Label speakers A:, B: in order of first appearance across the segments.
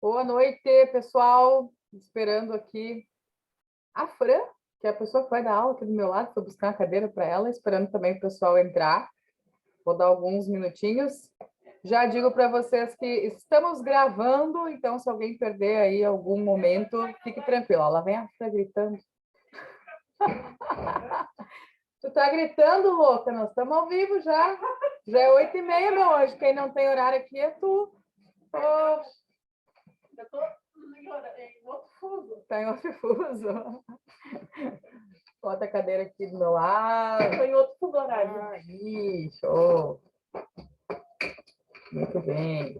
A: Boa noite, pessoal. Esperando aqui a Fran, que é a pessoa que vai dar aula aqui do meu lado. Vou buscar uma cadeira para ela, esperando também o pessoal entrar. Vou dar alguns minutinhos. Já digo para vocês que estamos gravando, então se alguém perder aí algum momento, fique tranquilo. Ó, lá vem a Fran gritando. Tu tá gritando, louca? Nós estamos ao vivo já. Já é 8h30, meu anjo. Quem não tem horário aqui é tu.
B: Eu tô em outro fuso.
A: Tá em outro fuso. Bota a cadeira aqui do meu lado.
B: Estou em outro fuso horário.
A: Aí, show. Muito bem.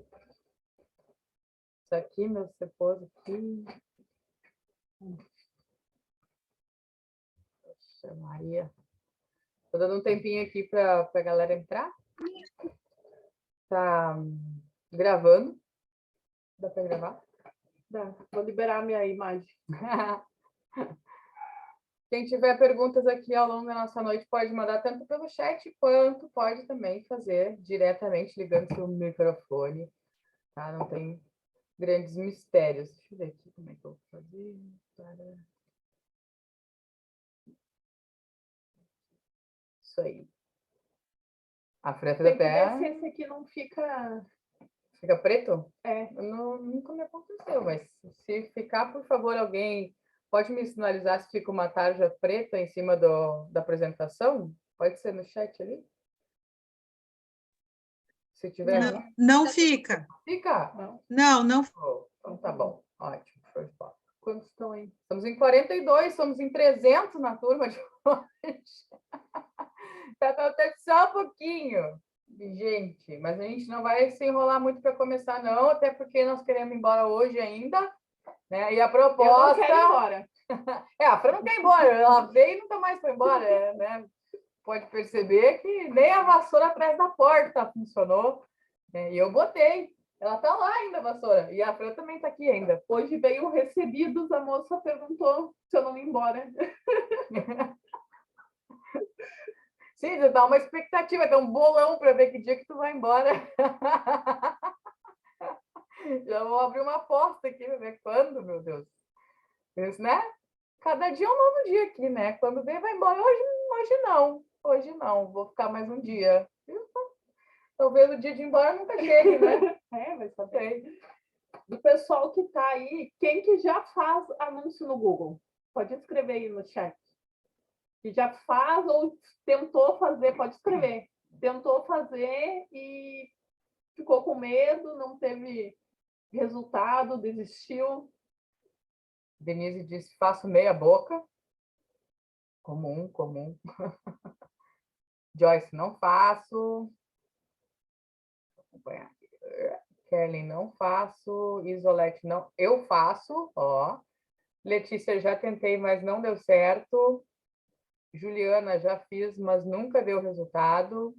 A: Isso aqui, meu ceposo aqui. Poxa, Maria. Tô dando um tempinho aqui para a galera entrar. Tá gravando. Dá para gravar?
B: Dá. Vou liberar minha imagem.
A: Quem tiver perguntas aqui ao longo da nossa noite pode mandar tanto pelo chat quanto pode também fazer diretamente ligando seu microfone. Tá? Não tem grandes mistérios. Deixa eu ver aqui como é que eu vou fazer. Isso aí. A frente da terra.
B: Se esse aqui não fica...
A: Fica preto?
B: É.
A: Nunca me aconteceu, mas se ficar, por favor, alguém pode me sinalizar se fica uma tarja preta em cima da apresentação? Pode ser no chat ali? Se tiver.
C: Não fica.
A: Fica?
C: Não.
A: Oh, então tá bom. Ótimo.
B: Quantos estão aí?
A: Estamos em 42, somos em 300 na turma de hoje. Tá faltando só um pouquinho de gente, mas a gente não vai se enrolar muito para começar, não, até porque nós queremos ir embora hoje ainda, né? E a proposta...
B: Eu não quero ir embora.
A: A Fran não quer ir embora, ela veio e nunca mais foi embora, né? Pode perceber que nem a vassoura atrás da porta funcionou, né? E eu botei. Ela tá lá ainda, a vassoura. E a Fran também tá aqui ainda.
B: Hoje veio recebidos, a moça perguntou se eu não ia embora.
A: Sim, já dá uma expectativa, tem um bolão para ver que dia que tu vai embora. Já vou abrir uma aposta aqui para ver quando, meu Deus. Isso, né? Cada dia é um novo dia aqui, né? Quando vem, vai embora. Hoje não. Vou ficar mais um dia. Talvez o dia de ir embora nunca chegue, né?
B: Vai saber. Do pessoal que está aí, quem que já faz anúncio no Google? Pode escrever aí no chat. Que já faz ou tentou fazer, pode escrever. Tentou fazer e ficou com medo, não teve resultado, desistiu.
A: Denise disse, faço meia boca. Comum. Joyce, não faço. Vou acompanhar aqui. Kelly, não faço. Isolete, não. Eu faço, ó. Letícia, já tentei, mas não deu certo. Juliana, já fiz, mas nunca deu resultado.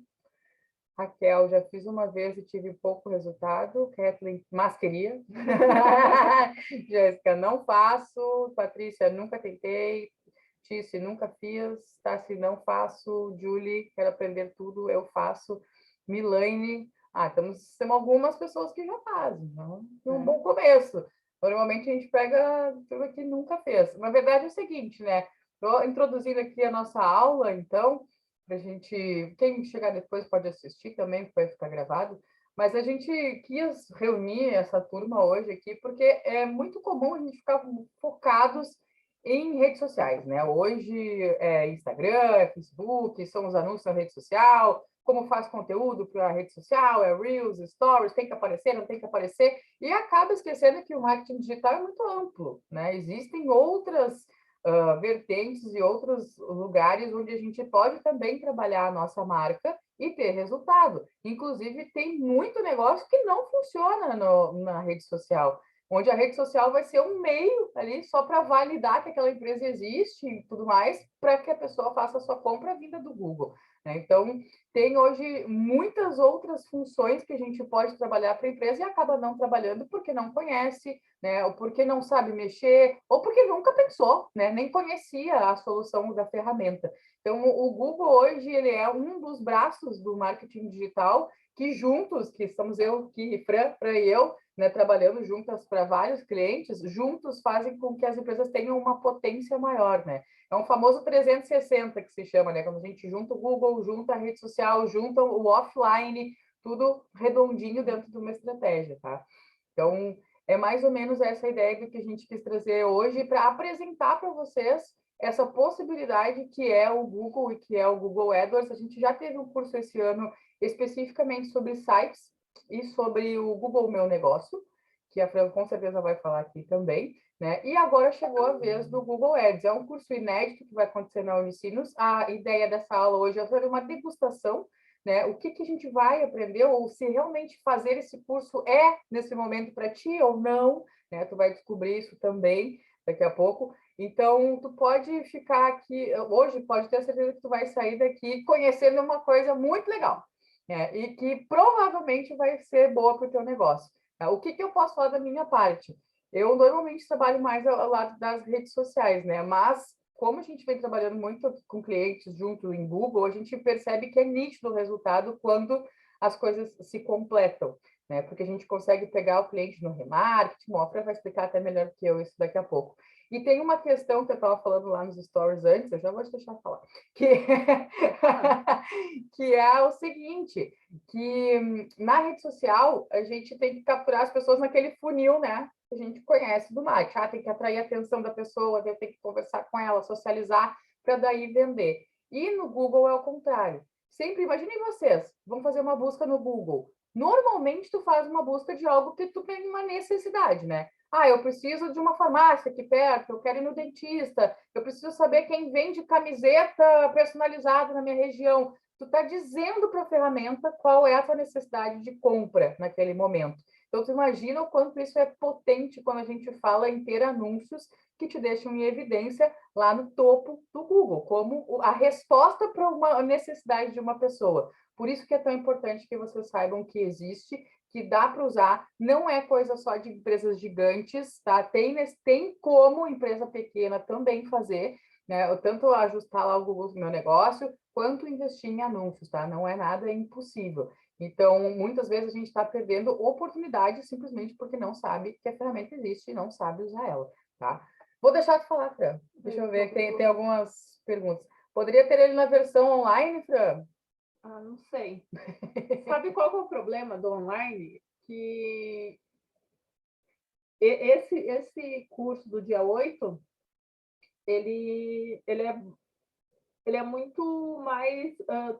A: Raquel, já fiz uma vez e tive pouco resultado. Kathleen, mas queria. Jéssica, não faço. Patrícia, nunca tentei. Tice, nunca fiz. Tassi, não faço. Julie, quero aprender tudo, eu faço. Milane, temos algumas pessoas que já fazem. Então, um bom começo. Normalmente a gente pega tudo que nunca fez. Na verdade é o seguinte, né? Estou introduzindo aqui a nossa aula, então, para a gente... Quem chegar depois pode assistir também, vai ficar gravado. Mas a gente quis reunir essa turma hoje aqui, porque é muito comum a gente ficar focados em redes sociais, né? Hoje é Instagram, é Facebook, são os anúncios na rede social, como faz conteúdo para a rede social, é Reels, Stories, tem que aparecer, não tem que aparecer, e acaba esquecendo que o marketing digital é muito amplo, né? Existem outras vertentes e outros lugares onde a gente pode também trabalhar a nossa marca e ter resultado. Inclusive, tem muito negócio que não funciona na rede social, onde a rede social vai ser um meio ali só para validar que aquela empresa existe e tudo mais, para que a pessoa faça a sua compra vinda do Google, né? Então, tem hoje muitas outras funções que a gente pode trabalhar para a empresa e acaba não trabalhando porque não conhece, né? Ou porque não sabe mexer, ou porque nunca pensou, né? Nem conhecia a solução da ferramenta. Então, o Google hoje ele é um dos braços do marketing digital que juntos, que estamos eu, que Fran e eu, né, trabalhando juntas para vários clientes, juntos fazem com que as empresas tenham uma potência maior, né? É um famoso 360 que se chama, né? Quando a gente junta o Google, junta a rede social, junta o offline, tudo redondinho dentro de uma estratégia, tá? Então, é mais ou menos essa ideia do que a gente quis trazer hoje para apresentar para vocês essa possibilidade que é o Google e que é o Google AdWords. A gente já teve um curso esse ano especificamente sobre sites e sobre o Google Meu Negócio, que a Fran com certeza vai falar aqui também, né? E agora chegou a vez do Google Ads. É um curso inédito que vai acontecer na Unicinos. A ideia dessa aula hoje é fazer uma degustação, né? O que a gente vai aprender, ou se realmente fazer esse curso é nesse momento para ti ou não, né? Tu vai descobrir isso também daqui a pouco. Então, tu pode ficar aqui, hoje pode ter certeza que tu vai sair daqui conhecendo uma coisa muito legal, né? E que provavelmente vai ser boa para o teu negócio. Tá? O que eu posso falar da minha parte? Eu normalmente trabalho mais ao lado das redes sociais, né? Mas como a gente vem trabalhando muito com clientes junto em Google, a gente percebe que é nítido o resultado quando as coisas se completam, né? Porque a gente consegue pegar o cliente no remarketing, o Fran vai explicar até melhor que eu isso daqui a pouco. E tem uma questão que eu estava falando lá nos stories antes, eu já vou te deixar falar, que é o seguinte, que na rede social a gente tem que capturar as pessoas naquele funil, né? Que a gente conhece do marketing. Tem que atrair a atenção da pessoa, tem que conversar com ela, socializar, para daí vender. E no Google é o contrário. Sempre, imaginem vocês, vão fazer uma busca no Google. Normalmente, tu faz uma busca de algo que tu tem uma necessidade, né? Eu preciso de uma farmácia aqui perto, eu quero ir no dentista, eu preciso saber quem vende camiseta personalizada na minha região. Tu está dizendo para a ferramenta qual é a tua necessidade de compra naquele momento. Então, tu imagina o quanto isso é potente quando a gente fala em ter anúncios que te deixam em evidência lá no topo do Google, como a resposta para uma necessidade de uma pessoa. Por isso que é tão importante que vocês saibam que existe, que dá para usar, não é coisa só de empresas gigantes, tá? Tem como empresa pequena também fazer, né? Tanto ajustar lá o Google Meu Negócio, quanto investir em anúncios, tá? Não é nada impossível. Então, muitas vezes a gente está perdendo oportunidade simplesmente porque não sabe que a ferramenta existe e não sabe usar ela, tá? Vou deixar de falar, Fran. Deixa eu ver, tem algumas perguntas. Poderia ter ele na versão online, Fran?
B: Não sei. Sabe qual que é o problema do online? Que esse curso do dia 8, ele é muito mais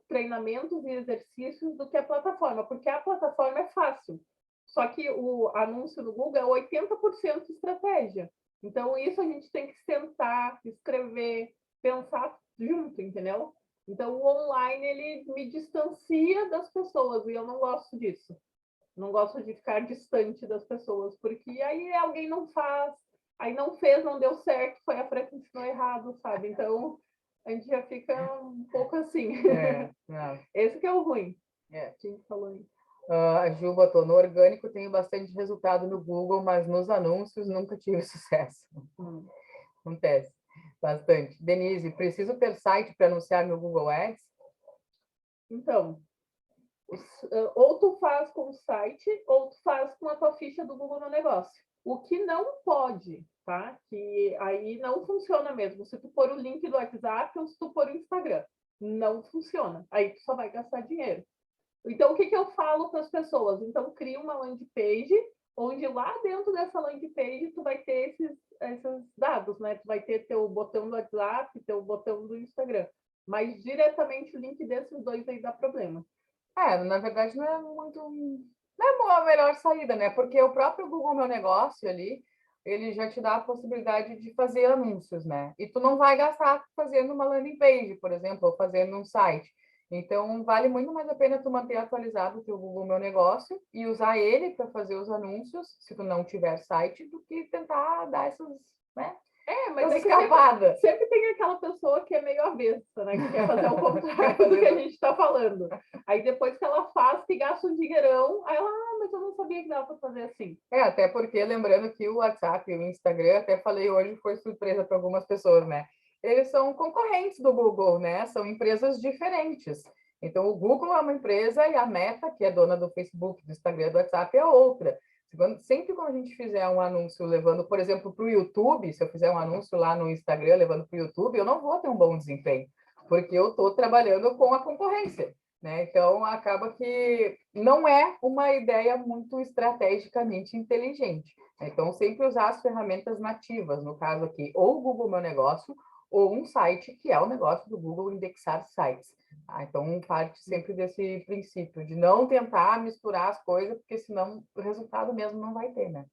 B: treinamentos e exercícios do que a plataforma, porque a plataforma é fácil. Só que o anúncio no Google é 80% estratégia. Então, isso a gente tem que sentar, escrever, pensar junto, entendeu? Então, o online, ele me distancia das pessoas, e eu não gosto disso. Não gosto de ficar distante das pessoas, porque aí alguém não faz, aí não fez, não deu certo, foi a frente que ensinou errado, sabe? Então, a gente já fica um pouco assim. Esse que é o ruim. Quem falou aí?
A: A Ju botou, no orgânico tenho bastante resultado no Google, mas nos anúncios nunca tive sucesso. Acontece bastante. Denise, preciso ter site para anunciar no Google Ads?
B: Então, ou tu faz com o site, ou tu faz com a tua ficha do Google no negócio. O que não pode, tá? Que aí não funciona mesmo. Se tu pôr o link do WhatsApp ou se tu pôr o Instagram, não funciona. Aí tu só vai gastar dinheiro. Então, o que eu falo para as pessoas? Então, cria uma landing page, onde lá dentro dessa landing page tu vai ter esses dados, né? Tu vai ter teu botão do WhatsApp, teu botão do Instagram. Mas diretamente o link desses dois aí dá problema.
A: Na verdade, não é muito... Não é a melhor saída, né? Porque o próprio Google Meu Negócio ali, ele já te dá a possibilidade de fazer anúncios, né? E tu não vai gastar fazendo uma landing page, por exemplo, ou fazendo um site. Então, vale muito mais a pena tu manter atualizado o teu Google Meu Negócio e usar ele para fazer os anúncios, se tu não tiver site, do que tentar dar essas, né,
B: Mas é que
A: escapada.
B: sempre tem aquela pessoa que é meio avessa, né? Que quer fazer o contrário do que a gente está falando. Aí depois que ela faz, que gasta um dinheirão, aí ela, mas eu não sabia que dava para fazer assim.
A: Até porque, lembrando que o WhatsApp e o Instagram, até falei hoje, foi surpresa para algumas pessoas, né? Eles são concorrentes do Google, né? São empresas diferentes. Então, o Google é uma empresa e a Meta, que é dona do Facebook, do Instagram, do WhatsApp, é outra. Sempre quando a gente fizer um anúncio levando, por exemplo, para o YouTube, se eu fizer um anúncio lá no Instagram levando para o YouTube, eu não vou ter um bom desempenho, porque eu estou trabalhando com a concorrência, né? Então, acaba que não é uma ideia muito estrategicamente inteligente. Então, sempre usar as ferramentas nativas, no caso aqui, ou o Google Meu Negócio, ou um site que é o negócio do Google indexar sites. Então, parte sempre desse princípio, de não tentar misturar as coisas, porque senão o resultado mesmo não vai ter, né?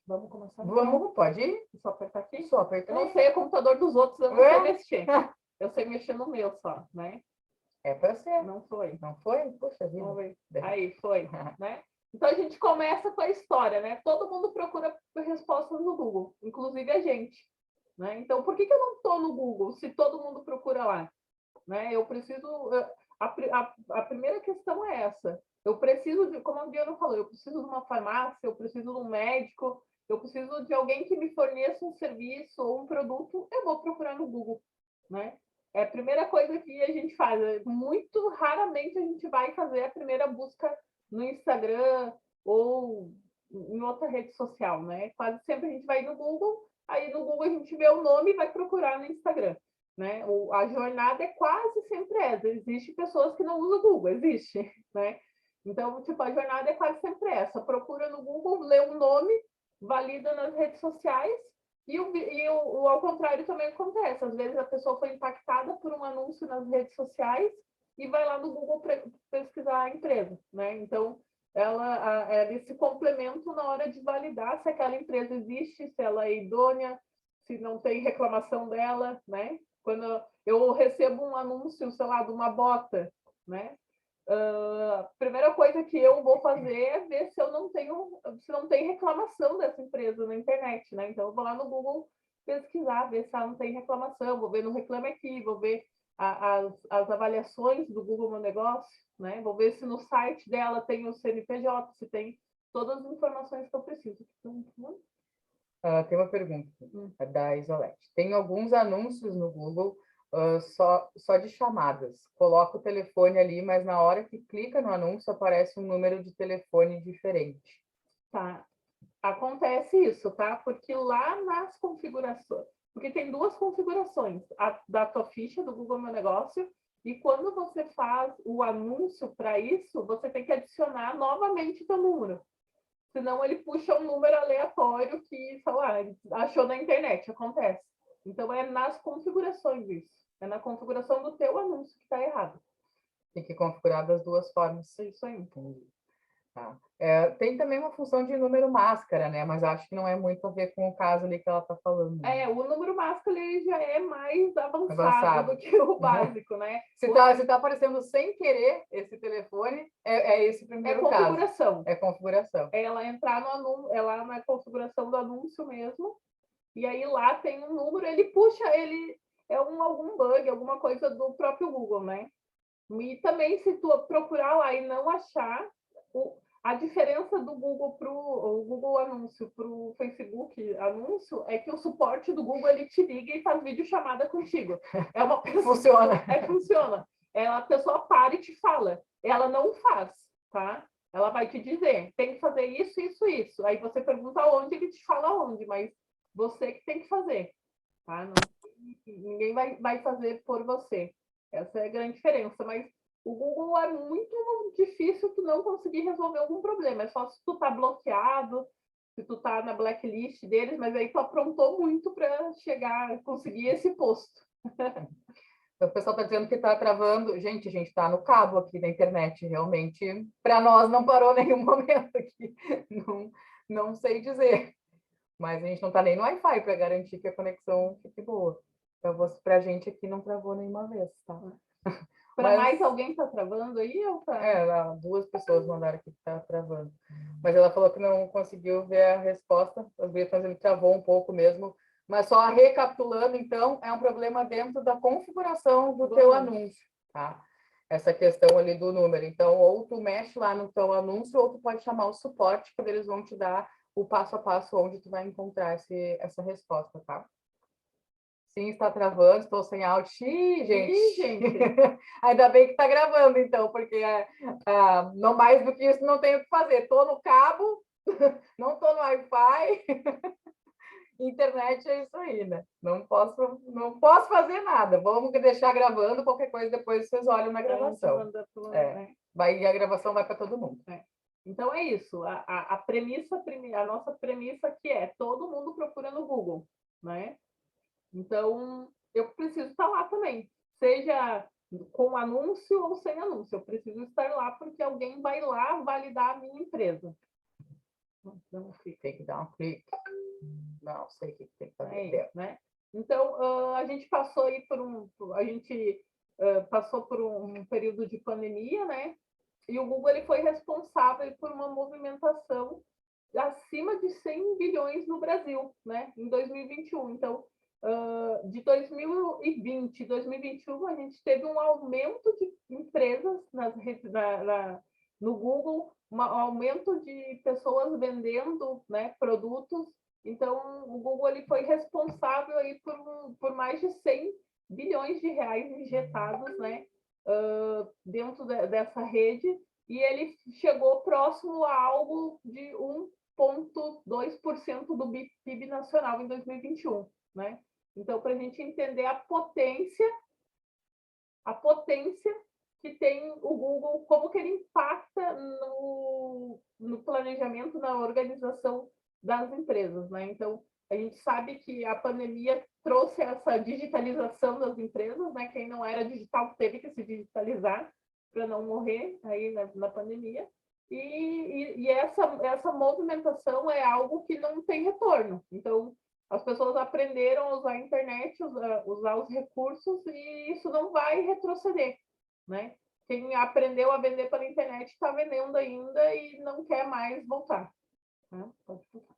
B: Vamos começar?
A: Vamos, pode ir?
B: Só apertar aqui?
A: Só apertar.
B: Eu não sei o computador dos outros, eu não sei mexer. Eu sei mexer no meu só, né?
A: É para ser.
B: Não foi.
A: Não foi? Poxa vida.
B: Vamos ver. Aí, foi, né? Então, a gente começa com a história, né? Todo mundo procura respostas no Google, inclusive a gente. Né? Então, por que eu não estou no Google se todo mundo procura lá? Né? Eu preciso... A primeira questão é essa. Eu preciso de, como a Diana falou, eu preciso de uma farmácia, eu preciso de um médico, eu preciso de alguém que me forneça um serviço ou um produto, eu vou procurar no Google. Né? É a primeira coisa que a gente faz. Muito raramente a gente vai fazer a primeira busca no Instagram ou em outra rede social, né? Quase sempre a gente vai no Google, aí no Google a gente vê o nome e vai procurar no Instagram, né? A jornada é quase sempre essa. Existem pessoas que não usam o Google, existe, né? Então, tipo, a jornada é quase sempre essa. Procura no Google, lê o nome, valida nas redes sociais. Ao contrário também acontece. Às vezes a pessoa foi impactada por um anúncio nas redes sociais e vai lá no Google pesquisar a empresa, né? Então, eles se complementam na hora de validar se aquela empresa existe, se ela é idônea, se não tem reclamação dela, né? Quando eu recebo um anúncio, sei lá, de uma bota, né? A primeira coisa que eu vou fazer é ver se não tem reclamação dessa empresa na internet, né? Então eu vou lá no Google pesquisar, ver se ela não tem reclamação, vou ver no Reclame Aqui, vou ver as avaliações do Google Meu Negócio, né? Vou ver se no site dela tem o CNPJ, se tem todas as informações que eu preciso.
A: Tem uma pergunta da Isolete. Tem alguns anúncios no Google só de chamadas. Coloca o telefone ali, mas na hora que clica no anúncio aparece um número de telefone diferente.
B: Tá. Acontece isso, tá? Porque lá nas configurações, porque tem duas configurações, a da tua ficha do Google Meu Negócio, e quando você faz o anúncio para isso, você tem que adicionar novamente o teu número. Senão ele puxa um número aleatório que, sei lá, achou na internet, acontece. Então é nas configurações isso. É na configuração do teu anúncio que está errado.
A: Tem que configurar das duas formas.
B: É isso aí.
A: Entendi. Tá. Tem também uma função de número máscara, né? Mas acho que não é muito a ver com o caso ali que ela está falando. Né?
B: O número máscara ele já é mais avançado do que o básico, né?
A: Se tá aparecendo sem querer esse telefone, é esse primeiro caso.
B: É configuração.
A: É configuração.
B: Ela entrar no anúncio, ela na configuração do anúncio mesmo, e aí lá tem um número, ele puxa, ele é algum bug, alguma coisa do próprio Google, né? E também, se tu procurar lá e não achar, a diferença do Google para o Google Anúncio para o Facebook Anúncio é que o suporte do Google ele te liga e faz videochamada contigo. É uma pessoa,
A: funciona.
B: Funciona. A pessoa para e te fala. Ela não faz, tá? Ela vai te dizer, tem que fazer isso, isso, isso. Aí você pergunta onde, ele te fala onde, mas você que tem que fazer, tá? Não, ninguém vai fazer por você. Essa é a grande diferença, mas o Google é muito difícil tu não conseguir resolver algum problema. É só se tu tá bloqueado, se tu tá na blacklist deles, mas aí tu aprontou muito para conseguir esse posto.
A: O pessoal está dizendo que está travando. Gente, a gente está no cabo aqui da internet. Realmente, para nós não parou nenhum momento aqui. Não sei dizer. Mas a gente não está nem no Wi-Fi para garantir que a conexão fique boa. Então, para a gente aqui não travou nenhuma vez, tá?
B: Para
A: Mas-
B: mais alguém está travando aí? Ou tá...
A: 2 pessoas mandaram aqui que tá travando. Mas ela falou que não conseguiu ver a resposta. As bilhetas ele travou um pouco mesmo. Mas só recapitulando, então, é um problema dentro da configuração do teu anúncio, tá? Essa questão ali do número. Então, ou tu mexe lá no teu anúncio, ou tu pode chamar o suporte, que eles vão te dar o passo a passo onde tu vai encontrar essa resposta, tá? Sim, está travando, estou sem áudio. Ih, gente!
B: Ih, gente.
A: Ainda bem que está gravando, então, porque não mais do que isso não tenho o que fazer. Estou no cabo, não estou no Wi-Fi. Internet é isso aí, né? Não posso fazer nada. Vamos deixar gravando, qualquer coisa depois vocês olham na gravação. A gravação vai para todo mundo.
B: Então é isso. A premissa, a nossa premissa aqui é todo mundo procura no Google, né? Então eu preciso estar lá também, seja com anúncio ou sem anúncio. Eu preciso estar lá porque alguém vai lá validar a minha empresa.
A: Não, tem que dar um clique. Não sei o que tem que fazer.
B: É isso, né? Então, a gente passou aí passou por um período de pandemia, né? E o Google ele foi responsável por uma movimentação acima de 100 bilhões no Brasil, né? Em 2021. Então, de 2020 e 2021, a gente teve um aumento de empresas no Google, um aumento de pessoas vendendo, né, produtos. Então, o Google ele foi responsável aí por mais de 100 bilhões de reais injetados, né, dentro dessa rede, e ele chegou próximo a algo de 1,2% do PIB nacional em 2021, né? Então, para a gente entender a potência que tem o Google, como que ele impacta no planejamento, na organização das empresas, né? Então, a gente sabe que a pandemia trouxe essa digitalização das empresas, né? Quem não era digital teve que se digitalizar para não morrer aí na pandemia. E essa movimentação é algo que não tem retorno. Então, as pessoas aprenderam a usar a internet, usar os recursos, e isso não vai retroceder, né? Quem aprendeu a vender pela internet está vendendo ainda e não quer mais voltar. Né? Pode voltar.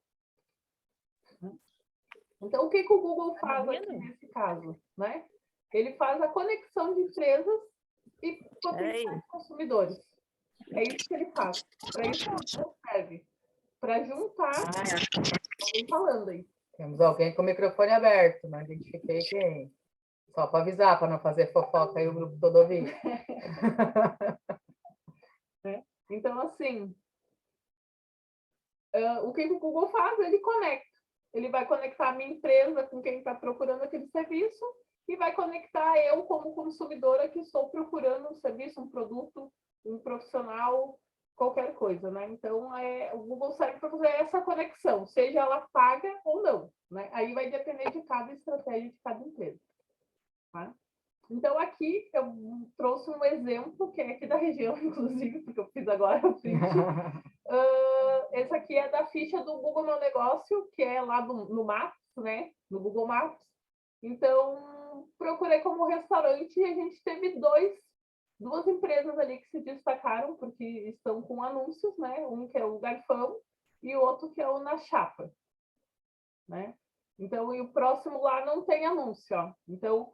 B: Então, o que o Google faz aqui nesse caso? Né? Ele faz a conexão de empresas e potenciais consumidores. É isso que ele faz. Para isso que ele serve. Para juntar... Alguém falando aí.
A: Temos alguém com o microfone aberto, não identifiquei quem. Só para avisar, para não fazer fofoca aí o grupo todo ouvir.
B: Então, assim, o que o Google faz? Ele conecta. Ele vai conectar a minha empresa com quem está procurando aquele serviço e vai conectar eu como consumidora que estou procurando um serviço, um produto, um profissional, qualquer coisa, né? Então, o Google serve para fazer essa conexão, seja ela paga ou não, né? Aí vai depender de cada estratégia de cada empresa, tá? Então, aqui eu trouxe um exemplo, que é aqui da região, inclusive, porque eu fiz agora o print. Esse aqui é da ficha do Google Meu Negócio, que é lá no Maps, né? No Google Maps. Então, procurei como restaurante e a gente teve duas empresas ali que se destacaram, porque estão com anúncios, né? Um que é o Garfão e o outro que é o Na Chapa, né? Então, e o próximo lá não tem anúncio, ó. Então,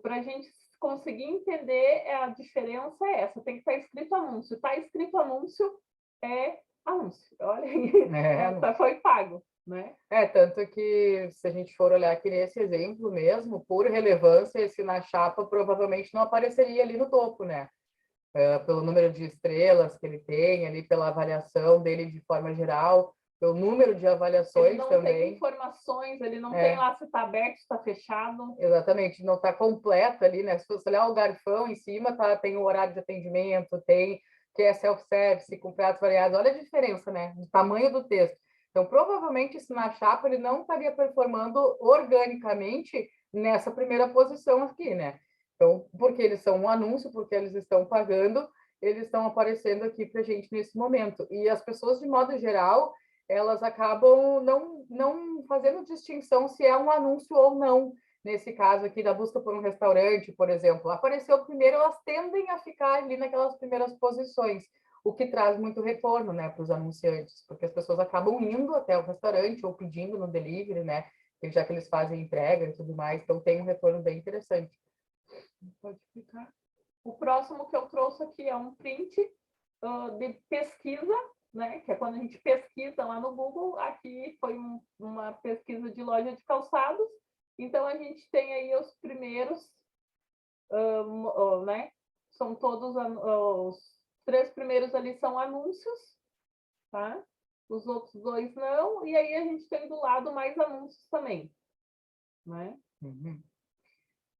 B: para a gente conseguir entender a diferença é essa, tem que estar escrito anúncio. Está escrito anúncio, é anúncio. Olha aí, foi pago, né?
A: Tanto que se a gente for olhar aqui nesse exemplo mesmo, por relevância, esse Na Chapa provavelmente não apareceria ali no topo, né? Pelo número de estrelas que ele tem, ali pela avaliação dele de forma geral, pelo número de avaliações
B: ele não
A: também.
B: Tem informações, ele não tem lá se está aberto, se está fechado.
A: Exatamente, não está completo ali, né? Se você olhar o Garfão em cima, tem o horário de atendimento, tem que é self-service, com pratos variados. Olha a diferença, né? Do tamanho do texto. Então, provavelmente, esse Na Chapa ele não estaria performando organicamente nessa primeira posição aqui, né? Então, porque eles são um anúncio, porque eles estão pagando, eles estão aparecendo aqui para a gente nesse momento. E as pessoas, de modo geral, elas acabam não fazendo distinção se é um anúncio ou não. nesse caso aqui da busca por um restaurante, por exemplo, apareceu primeiro, elas tendem a ficar ali naquelas primeiras posições, o que traz muito retorno, né, para os anunciantes, porque as pessoas acabam indo até o restaurante ou pedindo no delivery, né, já que eles fazem entrega e tudo mais, então tem um retorno bem interessante.
B: Pode ficar. O próximo que eu trouxe aqui é um print de pesquisa, né? Que é quando a gente pesquisa lá no Google. Aqui foi uma pesquisa de loja de calçados. Então, a gente tem aí os primeiros, né? São todos, os 3 primeiros ali são anúncios, tá? Os outros 2 não. E aí a gente tem do lado mais anúncios também, né?
A: Uhum.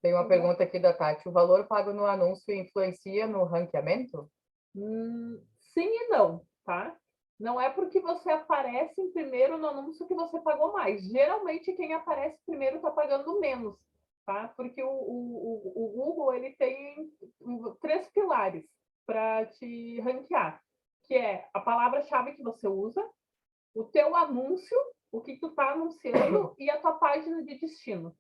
A: Tem uma pergunta aqui da Tati. O valor pago no anúncio influencia no ranqueamento?
B: Sim e não, tá? Não é porque você aparece em primeiro no anúncio que você pagou mais. Geralmente, quem aparece primeiro está pagando menos, tá? Porque o Google ele tem 3 pilares para te ranquear, que é a palavra-chave que você usa, o teu anúncio, o que tu está anunciando e a tua página de destino.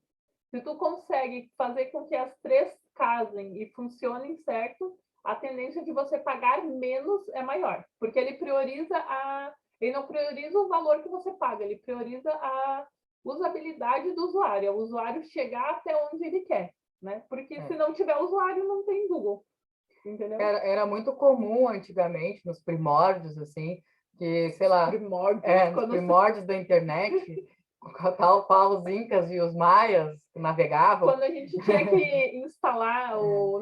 B: Se tu consegue fazer com que as 3 casem e funcionem certo, a tendência de você pagar menos é maior, porque ele não prioriza o valor que você paga, ele prioriza a usabilidade do usuário, é o usuário chegar até onde ele quer, né? Porque se não tiver usuário, não tem Google, entendeu?
A: Era muito comum antigamente, nos primórdios, assim, que, sei lá, nos primórdios da internet, tal qual os incas e os maias que navegavam.
B: Quando a gente tinha que instalar o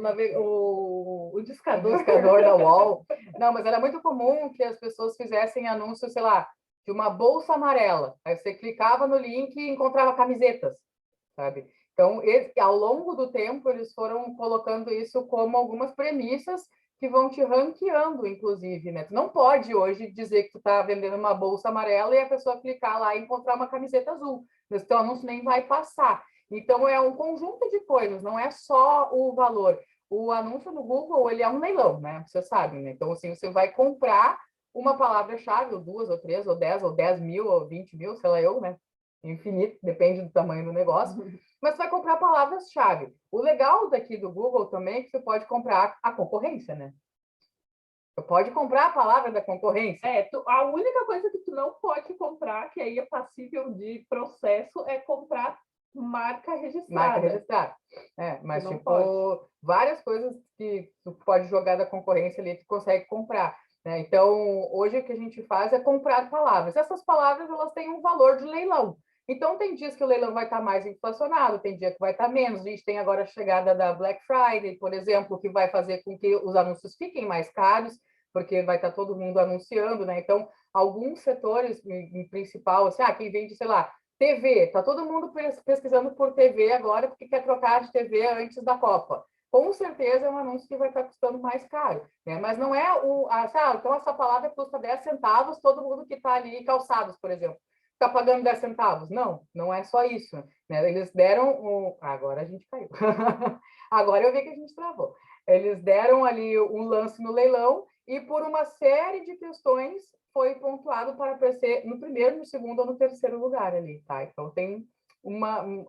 B: discador.
A: O discador da UOL. Não, mas era muito comum que as pessoas fizessem anúncios, sei lá, de uma bolsa amarela. Aí você clicava no link e encontrava camisetas, sabe? Então, ao longo do tempo, eles foram colocando isso como algumas premissas que vão te ranqueando, inclusive, né? Tu não pode hoje dizer que tu está vendendo uma bolsa amarela e a pessoa clicar lá e encontrar uma camiseta azul. Esse teu anúncio nem vai passar. Então, é um conjunto de coisas, não é só o valor. O anúncio no Google, ele é um leilão, né? Você sabe, né? Então, assim, você vai comprar uma palavra-chave, ou 2, ou 3, ou 10 mil, ou 20 mil, sei lá eu, né? Infinito, depende do tamanho do negócio. Mas você vai comprar palavras-chave. O legal daqui do Google também é que você pode comprar a concorrência, né? Você pode comprar a palavra da concorrência.
B: A única coisa que tu não pode comprar, que aí é passível de processo, é comprar marca registrada.
A: Marca registrada. Mas, tipo, várias coisas que tu pode jogar da concorrência ali, tu consegue comprar. Né? Então, hoje o que a gente faz é comprar palavras. Essas palavras, elas têm um valor de leilão. Então, tem dias que o leilão vai estar mais inflacionado, tem dia que vai estar menos. A gente tem agora a chegada da Black Friday, por exemplo, que vai fazer com que os anúncios fiquem mais caros, porque vai estar todo mundo anunciando, né? Então, alguns setores, em principal, assim, quem vende, sei lá, TV, tá todo mundo pesquisando por TV agora, porque quer trocar de TV antes da Copa. Com certeza é um anúncio que vai estar custando mais caro, né? Mas não é então essa palavra custa 10 centavos, todo mundo que está ali, calçados, por exemplo, está pagando 10 centavos. Não, não é só isso, né? Eles deram agora a gente caiu. Agora eu vi que a gente travou. Eles deram ali um lance no leilão e por uma série de questões foi pontuado para aparecer no primeiro, no segundo ou no terceiro lugar ali, tá? Então tem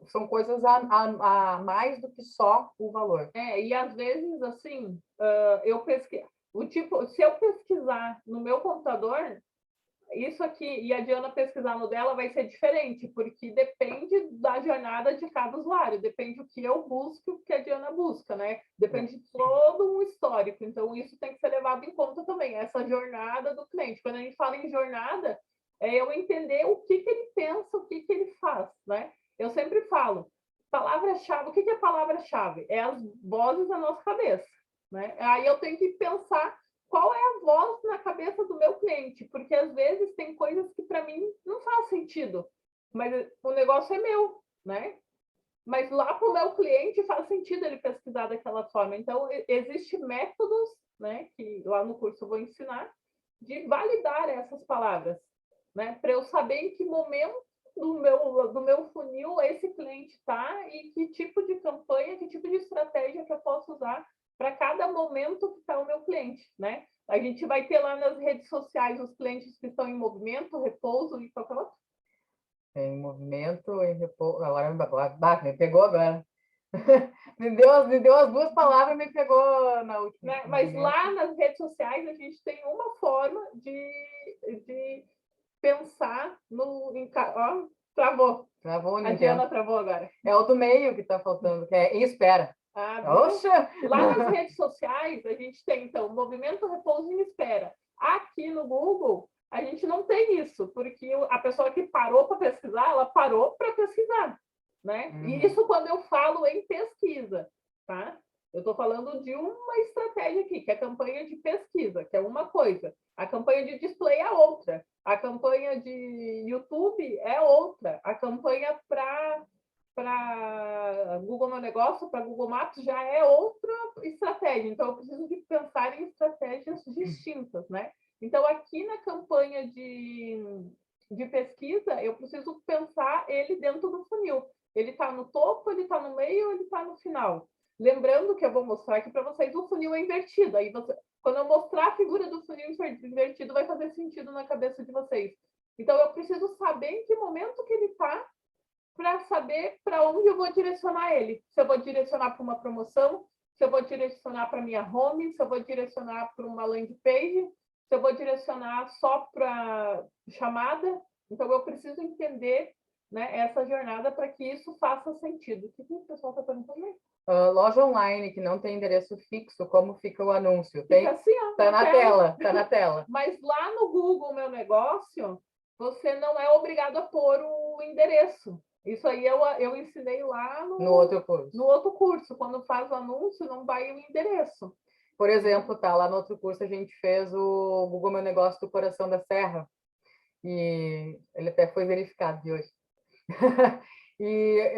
A: são coisas a mais do que só o valor.
B: E às vezes, assim, eu pesquiso. Se eu pesquisar no meu computador, isso aqui, e a Diana pesquisar no dela, vai ser diferente, porque depende da jornada de cada usuário, depende do que eu busco e o que a Diana busca, né? Depende de todo um histórico, então isso tem que ser levado em conta também, essa jornada do cliente. Quando a gente fala em jornada, é eu entender o que ele pensa, o que ele faz, né? Eu sempre falo, palavra-chave, o que é palavra-chave? É as vozes da nossa cabeça, né? Aí eu tenho que pensar qual é a voz na cabeça do meu cliente, porque às vezes tem coisas que para mim não faz sentido, mas o negócio é meu, né? Mas lá para o meu cliente faz sentido ele pesquisar daquela forma. Então, existem métodos, né, que lá no curso eu vou ensinar, de validar essas palavras, né, para eu saber em que momento do meu funil esse cliente está e que tipo de campanha, que tipo de estratégia que eu posso usar para cada momento que está o meu cliente, né? A gente vai ter lá nas redes sociais os clientes que estão em movimento, repouso e qualquer outro.
A: Em movimento, em repouso. Agora me pegou agora. Me deu as duas palavras e me pegou na última.
B: Né? Mas lá nas redes sociais a gente tem uma forma de pensar no... Ó, travou.
A: Travou,
B: A Diana travou agora.
A: É o do meio que está faltando, que é em espera.
B: Oxa! Lá nas redes sociais a gente tem, então, movimento, repouso e espera. Aqui no Google, a gente não tem isso, porque a pessoa que parou para pesquisar, ela parou para pesquisar, né? E isso quando eu falo em pesquisa, tá? Eu estou falando de uma estratégia aqui, que é a campanha de pesquisa, que é uma coisa. A campanha de display é outra. A campanha de YouTube é outra. A campanha para Google Meu Negócio, para Google Maps, já é outra estratégia. Então, eu preciso de pensar em estratégias distintas, né? Então, aqui na campanha de pesquisa, eu preciso pensar ele dentro do funil. Ele está no topo, ele está no meio, ele está no final. Lembrando que eu vou mostrar aqui para vocês, o funil é invertido. Aí quando eu mostrar a figura do funil invertido, vai fazer sentido na cabeça de vocês. Então, eu preciso saber em que momento que ele está para saber para onde eu vou direcionar ele. Se eu vou direcionar para uma promoção, se eu vou direcionar para minha home, se eu vou direcionar para uma landing page, se eu vou direcionar só para chamada. Então, eu preciso entender, né, essa jornada para que isso faça sentido. O que o pessoal está perguntando aí?
A: Loja online que não tem endereço fixo, como fica o anúncio?
B: Fica assim, ó,
A: tá na tela, tá na tela.
B: Mas lá no Google Meu Negócio, você não é obrigado a pôr o endereço. Isso aí eu ensinei lá
A: no outro curso.
B: No outro curso. Quando faz o anúncio, não vai o endereço.
A: Por exemplo, tá, lá no outro curso a gente fez o Google Meu Negócio do Coração da Serra. E ele até foi verificado de hoje. E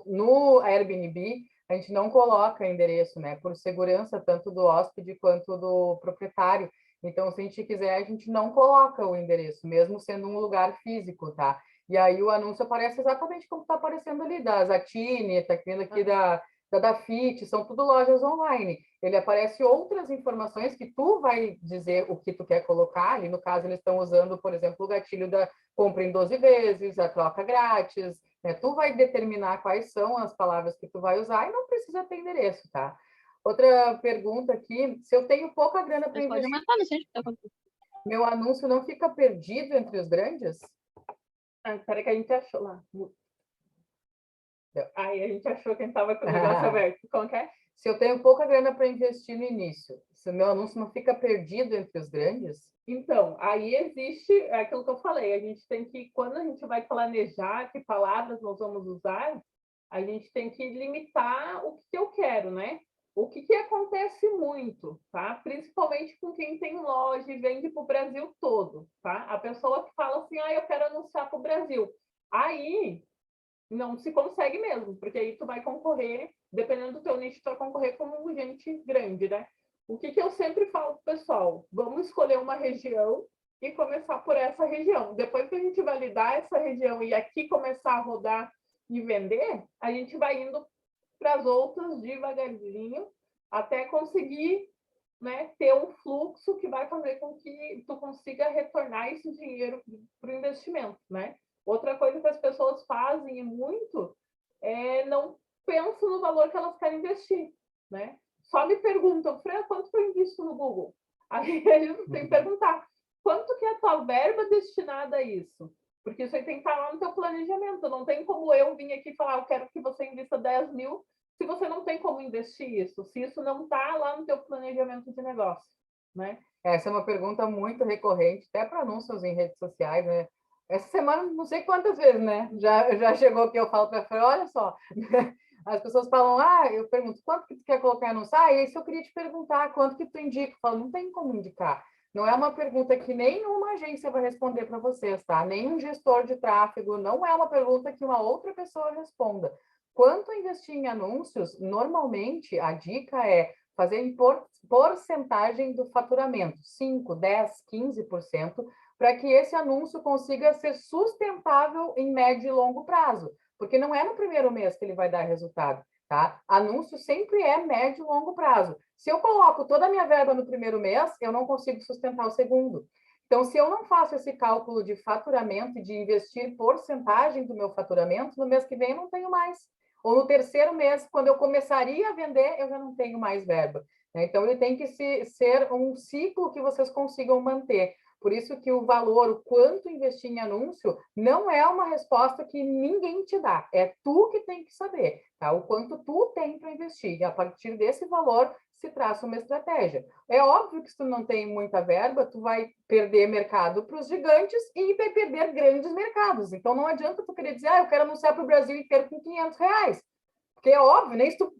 A: no Airbnb, a gente não coloca endereço, né? Por segurança, tanto do hóspede quanto do proprietário. Então, se a gente quiser, a gente não coloca o endereço, mesmo sendo um lugar físico, tá? E aí o anúncio aparece exatamente como está aparecendo ali, da Zatini, está vindo aqui da Dafit, são tudo lojas online. Ele aparece outras informações que tu vai dizer o que tu quer colocar. Ali, no caso, eles estão usando, por exemplo, o gatilho da compra em 12 vezes, a troca grátis, né? Tu vai determinar quais são as palavras que tu vai usar e não precisa ter endereço, tá? Outra pergunta aqui, se eu tenho pouca grana para investir, meu anúncio não fica perdido entre os grandes?
B: Espera que a gente achou lá. Aí a gente achou que a gente estava com o negócio aberto. Como que é?
A: Se eu tenho pouca grana para investir no início, se o meu anúncio não fica perdido entre os grandes?
B: Então, aí existe aquilo que eu falei. A gente tem que, quando a gente vai planejar que palavras nós vamos usar, a gente tem que limitar o que eu quero, né? O que acontece muito, tá? Principalmente com quem tem loja e vende para o Brasil todo, tá? A pessoa que fala assim, eu quero anunciar para o Brasil. Aí não se consegue mesmo, porque aí tu vai concorrer, dependendo do teu nicho, tu vai concorrer com gente grande, né? O que eu sempre falo pro pessoal, vamos escolher uma região e começar por essa região. Depois que a gente validar essa região e aqui começar a rodar e vender, a gente vai indo para as outras devagarzinho, até conseguir, né, ter um fluxo que vai fazer com que tu consiga retornar esse dinheiro para o investimento, né? Outra coisa que as pessoas fazem e muito é não pensam no valor que elas querem investir, né? Só me perguntam, Fran, quanto que eu invisto no Google? Aí a gente tem que perguntar, quanto que é a tua verba destinada a isso? Porque isso aí tem que estar lá no teu planejamento. Não tem como eu vir aqui e falar, eu quero que você invista 10 mil, se você não tem como investir isso, se isso não está lá no teu planejamento de negócio, né?
A: Essa é uma pergunta muito recorrente, até para anúncios em redes sociais, né? Essa semana, não sei quantas vezes, né? Já chegou que eu falo para a olha só, as pessoas falam, eu pergunto, quanto que tu quer colocar no site? E isso eu queria te perguntar, quanto que tu indica? Eu falo, não tem como indicar. Não é uma pergunta que nenhuma agência vai responder para vocês, tá? Nenhum gestor de tráfego, não é uma pergunta que uma outra pessoa responda. Quanto investir em anúncios, normalmente a dica é fazer em porcentagem do faturamento, 5, 10, 15%, para que esse anúncio consiga ser sustentável em médio e longo prazo, porque não é no primeiro mês que ele vai dar resultado, tá? Anúncio sempre é médio e longo prazo. Se eu coloco toda a minha verba no primeiro mês, eu não consigo sustentar o segundo. Então, se eu não faço esse cálculo de faturamento e de investir porcentagem do meu faturamento, no mês que vem eu não tenho mais. Ou no terceiro mês, quando eu começaria a vender, eu já não tenho mais verba. Então, ele tem que ser um ciclo que vocês consigam manter. Por isso que o valor, o quanto investir em anúncio, não é uma resposta que ninguém te dá. É tu que tem que saber, tá? O quanto tu tem para investir. E a partir desse valor, se traça uma estratégia. É óbvio que se tu não tem muita verba, tu vai perder mercado para os gigantes e vai perder grandes mercados. Então, não adianta tu querer dizer, eu quero anunciar para o Brasil inteiro com R$ 500. Porque é óbvio, nem se tu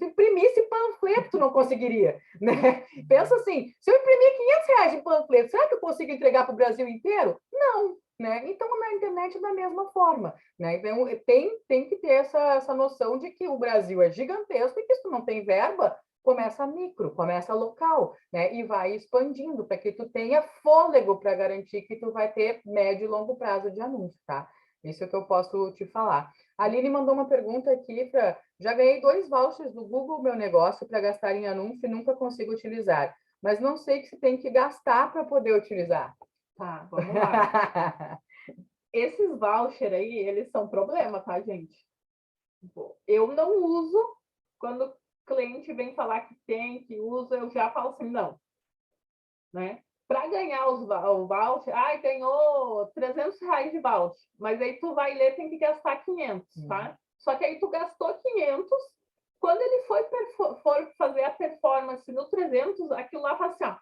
A: imprimisse panfleto, tu não conseguiria, né? Pensa assim, se eu imprimir R$ 500 de panfleto, será que eu consigo entregar para o Brasil inteiro? Não, né? Então, na internet, da mesma forma, né? Então, tem que ter essa noção de que o Brasil é gigantesco e que se tu não tem verba, começa micro, começa local, né? E vai expandindo para que tu tenha fôlego para garantir que tu vai ter médio e longo prazo de anúncio, tá? Isso é o que eu posso te falar. A Aline mandou uma pergunta aqui para... Já ganhei 2 vouchers do Google Meu Negócio para gastar em anúncio e nunca consigo utilizar. Mas não sei que se tem que gastar para poder utilizar.
B: Tá, vamos lá. Esses vouchers aí, eles são problema, tá, gente? Eu não uso. Quando o cliente vem falar que tem, que usa, eu já falo assim, não. Né? Para ganhar o voucher, ganhou R$ 300 de voucher, mas aí tu vai ler, tem que gastar 500, tá? Só que aí tu gastou 500, quando ele for fazer a performance no 300, aquilo lá faz assim, ó.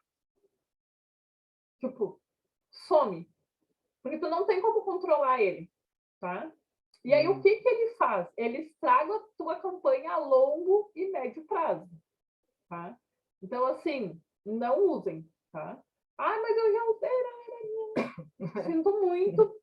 B: Tipo, some. Porque tu não tem como controlar ele, tá? E aí, o que ele faz? Ele estraga a tua campanha a longo e médio prazo, tá? Então, assim, não usem, tá? Mas eu já usei, sinto muito.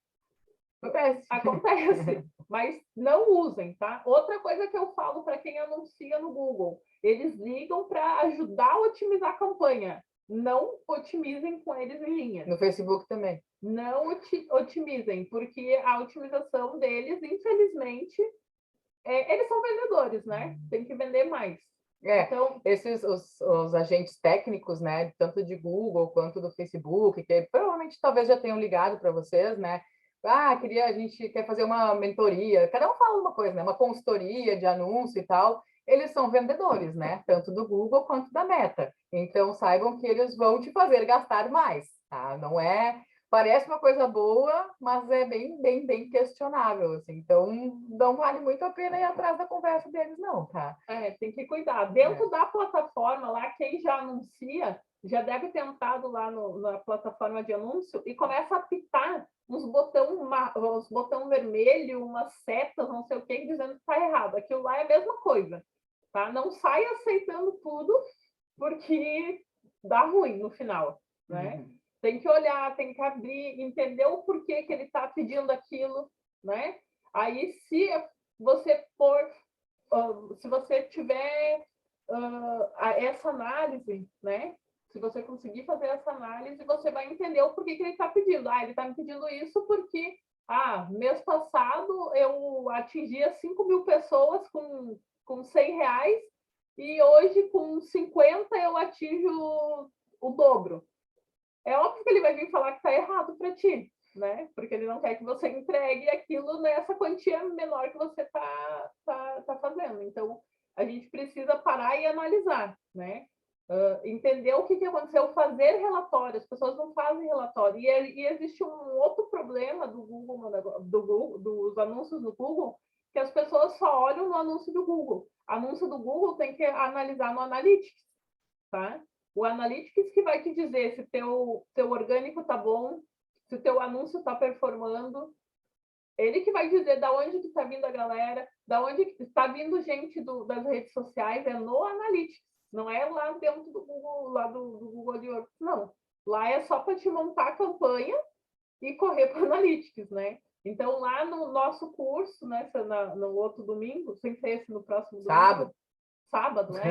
B: Acontece, mas não usem, tá? Outra coisa que eu falo para quem anuncia no Google, eles ligam para ajudar a otimizar a campanha. Não otimizem com eles em linha.
A: No Facebook também.
B: Não otimizem, porque a otimização deles, infelizmente, eles são vendedores, né? Tem que vender mais.
A: Então, os agentes técnicos, né, tanto de Google quanto do Facebook, que provavelmente talvez já tenham ligado para vocês, né? A gente quer fazer uma mentoria, cada um fala uma coisa, né? Uma consultoria de anúncio e tal. Eles são vendedores, né? Tanto do Google quanto da Meta. Então, saibam que eles vão te fazer gastar mais, tá? Não é... Parece uma coisa boa, mas é bem questionável, assim. Então, não vale muito a pena ir atrás da conversa deles, não, tá?
B: Tem que cuidar. Dentro da plataforma lá, quem já anuncia, já deve ter entrado lá na plataforma de anúncio e começa a apitar uns botão vermelho, umas setas, não sei o que, dizendo que está errado. Aquilo lá é a mesma coisa, tá? Não sai aceitando tudo, porque dá ruim no final, né? Tem que olhar, tem que abrir, entender o porquê que ele está pedindo aquilo, né? Aí, se você tiver essa análise, né? Se você conseguir fazer essa análise, você vai entender o porquê que ele está pedindo. Ele está me pedindo isso porque, mês passado eu atingia 5.000 pessoas com R$ 100 e hoje com 50 eu atinjo o dobro. É óbvio que ele vai vir falar que está errado para ti, né? Porque ele não quer que você entregue aquilo nessa quantia menor que você tá fazendo. Então, a gente precisa parar e analisar, né? Entender o que aconteceu, fazer relatório. As pessoas não fazem relatório. E existe um outro problema do Google, dos anúncios do Google, que as pessoas só olham no anúncio do Google. Anúncio do Google tem que analisar no Analytics, tá? O Analytics que vai te dizer se teu orgânico está bom, se o teu anúncio está performando. Ele que vai dizer da onde que está vindo a galera, da onde está vindo gente das redes sociais, é no Analytics. Não é lá dentro do Google, lá do Google AdWords, não. Lá é só para te montar a campanha e correr para o Analytics, né? Então, lá no nosso curso, né, no outro domingo, sem ser esse, no próximo domingo, sábado, né?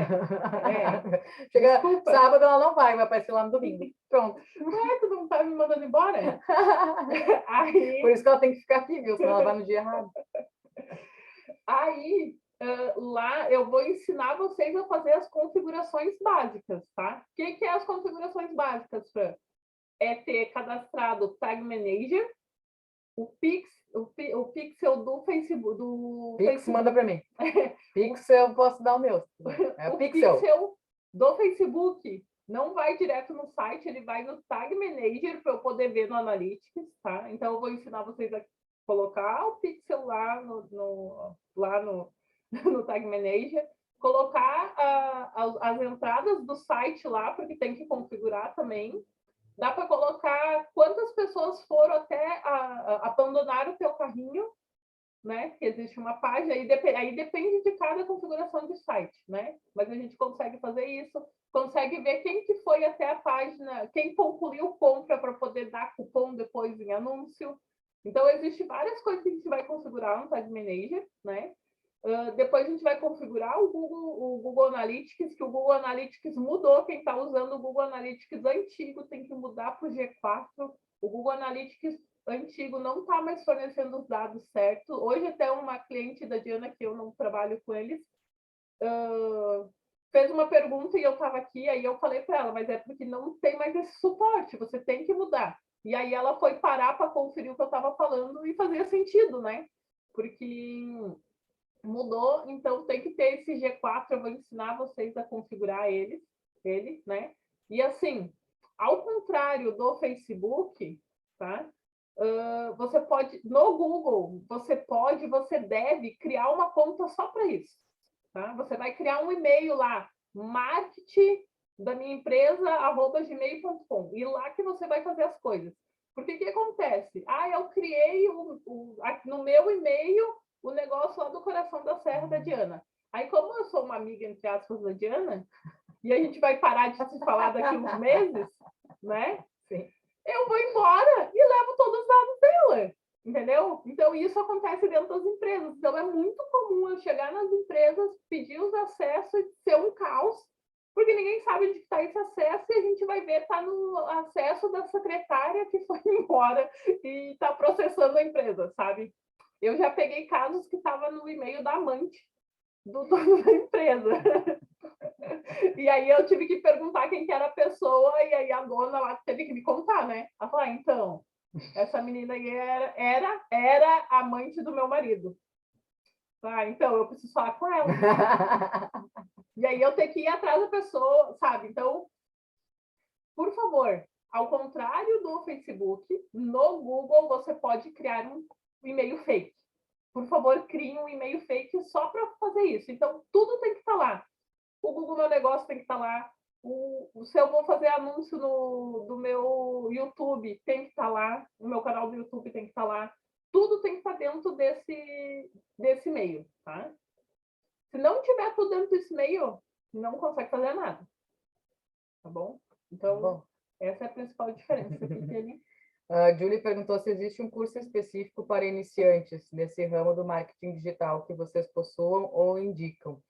A: Chega sábado, ela não vai aparecer lá no domingo. Pronto.
B: Tu não tá me mandando embora?
A: Por isso que ela tem que ficar aqui, viu? Senão ela vai no dia errado.
B: Aí, lá eu vou ensinar vocês a fazer as configurações básicas, tá? O que é as configurações básicas, Fran? é ter cadastrado o Tag Manager, o Pixel do Facebook.
A: Pix, manda para mim. Pixel, eu posso dar o meu. É
B: o
A: Pixel.
B: Pixel do Facebook não vai direto no site, ele vai no Tag Manager para eu poder ver no Analytics, tá? Então, eu vou ensinar vocês a colocar o Pixel lá no Tag Manager, colocar as entradas do site lá, porque tem que configurar também. Dá para colocar quantas pessoas foram até abandonar o teu carrinho, né? Que existe uma página, aí depende de cada configuração de site, né? Mas a gente consegue fazer isso, consegue ver quem que foi até a página, quem concluiu compra para poder dar cupom depois em anúncio. Então, existem várias coisas que a gente vai configurar no Tag Manager, né? Depois a gente vai configurar o Google Analytics, que o Google Analytics mudou. Quem está usando o Google Analytics antigo tem que mudar para o G4. O Google Analytics antigo não está mais fornecendo os dados certos. Hoje até uma cliente da Diana, que eu não trabalho com eles, fez uma pergunta e eu estava aqui, aí eu falei para ela, mas é porque não tem mais esse suporte, você tem que mudar. E aí ela foi parar para conferir o que eu estava falando e fazia sentido, né? Porque mudou, então tem que ter esse G4, eu vou ensinar vocês a configurar ele, né? E assim, ao contrário do Facebook, tá? Você pode, no Google, você deve criar uma conta só para isso, tá? Você vai criar um e-mail lá, marketing da minha empresa, @gmail.com, e lá que você vai fazer as coisas. Porque o que acontece? Eu criei no meu e-mail o negócio lá do Coração da Serra da Diana. Aí, como eu sou uma amiga, entre aspas, da Diana, e a gente vai parar de se falar daqui uns meses, né?
A: Sim.
B: Eu vou embora e levo todos os dados dela, entendeu? Então, isso acontece dentro das empresas. Então, é muito comum eu chegar nas empresas, pedir os acessos e ser um caos, porque ninguém sabe onde está esse acesso e a gente vai ver, está no acesso da secretária que foi embora e está processando a empresa, sabe? Eu já peguei casos que estava no e-mail da amante do dono da empresa. E aí eu tive que perguntar quem que era a pessoa, e aí a dona lá teve que me contar, né? Ela falou, então, essa menina aí era amante do meu marido. Então, eu preciso falar com ela. E aí eu tenho que ir atrás da pessoa, sabe? Então, por favor, ao contrário do Facebook, no Google você pode criar um e-mail fake. Por favor, crie um e-mail fake só para fazer isso. Então, tudo tem que estar lá. O Google Meu Negócio tem que estar lá. Se eu vou fazer anúncio do meu YouTube, tem que estar lá. O meu canal do YouTube tem que estar lá. Tudo tem que estar dentro desse e-mail, tá? Se não tiver tudo dentro desse e-mail, não consegue fazer nada. Tá bom? Então, essa é a principal diferença.
A: A Julie perguntou se existe um curso específico para iniciantes nesse ramo do marketing digital que vocês possuam ou indicam.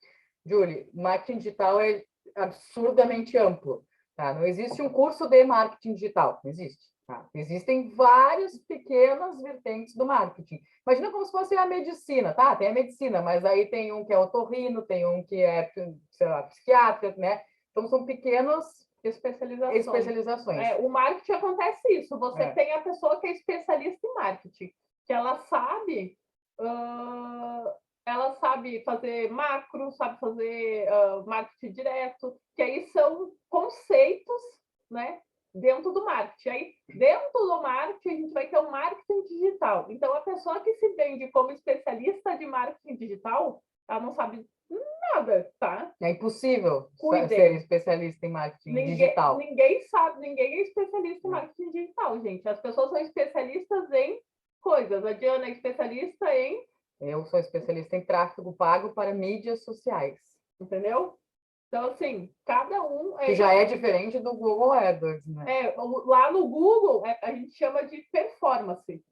A: Julie, marketing digital é absurdamente amplo, tá? Não existe um curso de marketing digital, não existe. Tá? Existem várias pequenas vertentes do marketing. Imagina como se fosse a medicina, tá? Tem a medicina, mas aí tem um que é otorrino, tem um que é, sei lá, psiquiatra, né? Então, são pequenas especializações.
B: O marketing acontece isso. Você tem a pessoa que é especialista em marketing, que ela sabe fazer macro, sabe fazer marketing direto, que aí são conceitos, né, dentro do marketing. Aí, dentro do marketing, a gente vai ter o marketing digital. Então, a pessoa que se vende como especialista de marketing digital, ela não sabe nada, tá?
A: É impossível ser especialista em marketing digital.
B: Ninguém sabe, ninguém é especialista em marketing digital, gente. As pessoas são especialistas em coisas. A Diana é especialista em...
A: Eu sou especialista em tráfego pago para mídias sociais.
B: Entendeu? Então, assim, cada um...
A: Que já é diferente do Google AdWords, né?
B: Lá no Google, a gente chama de performance.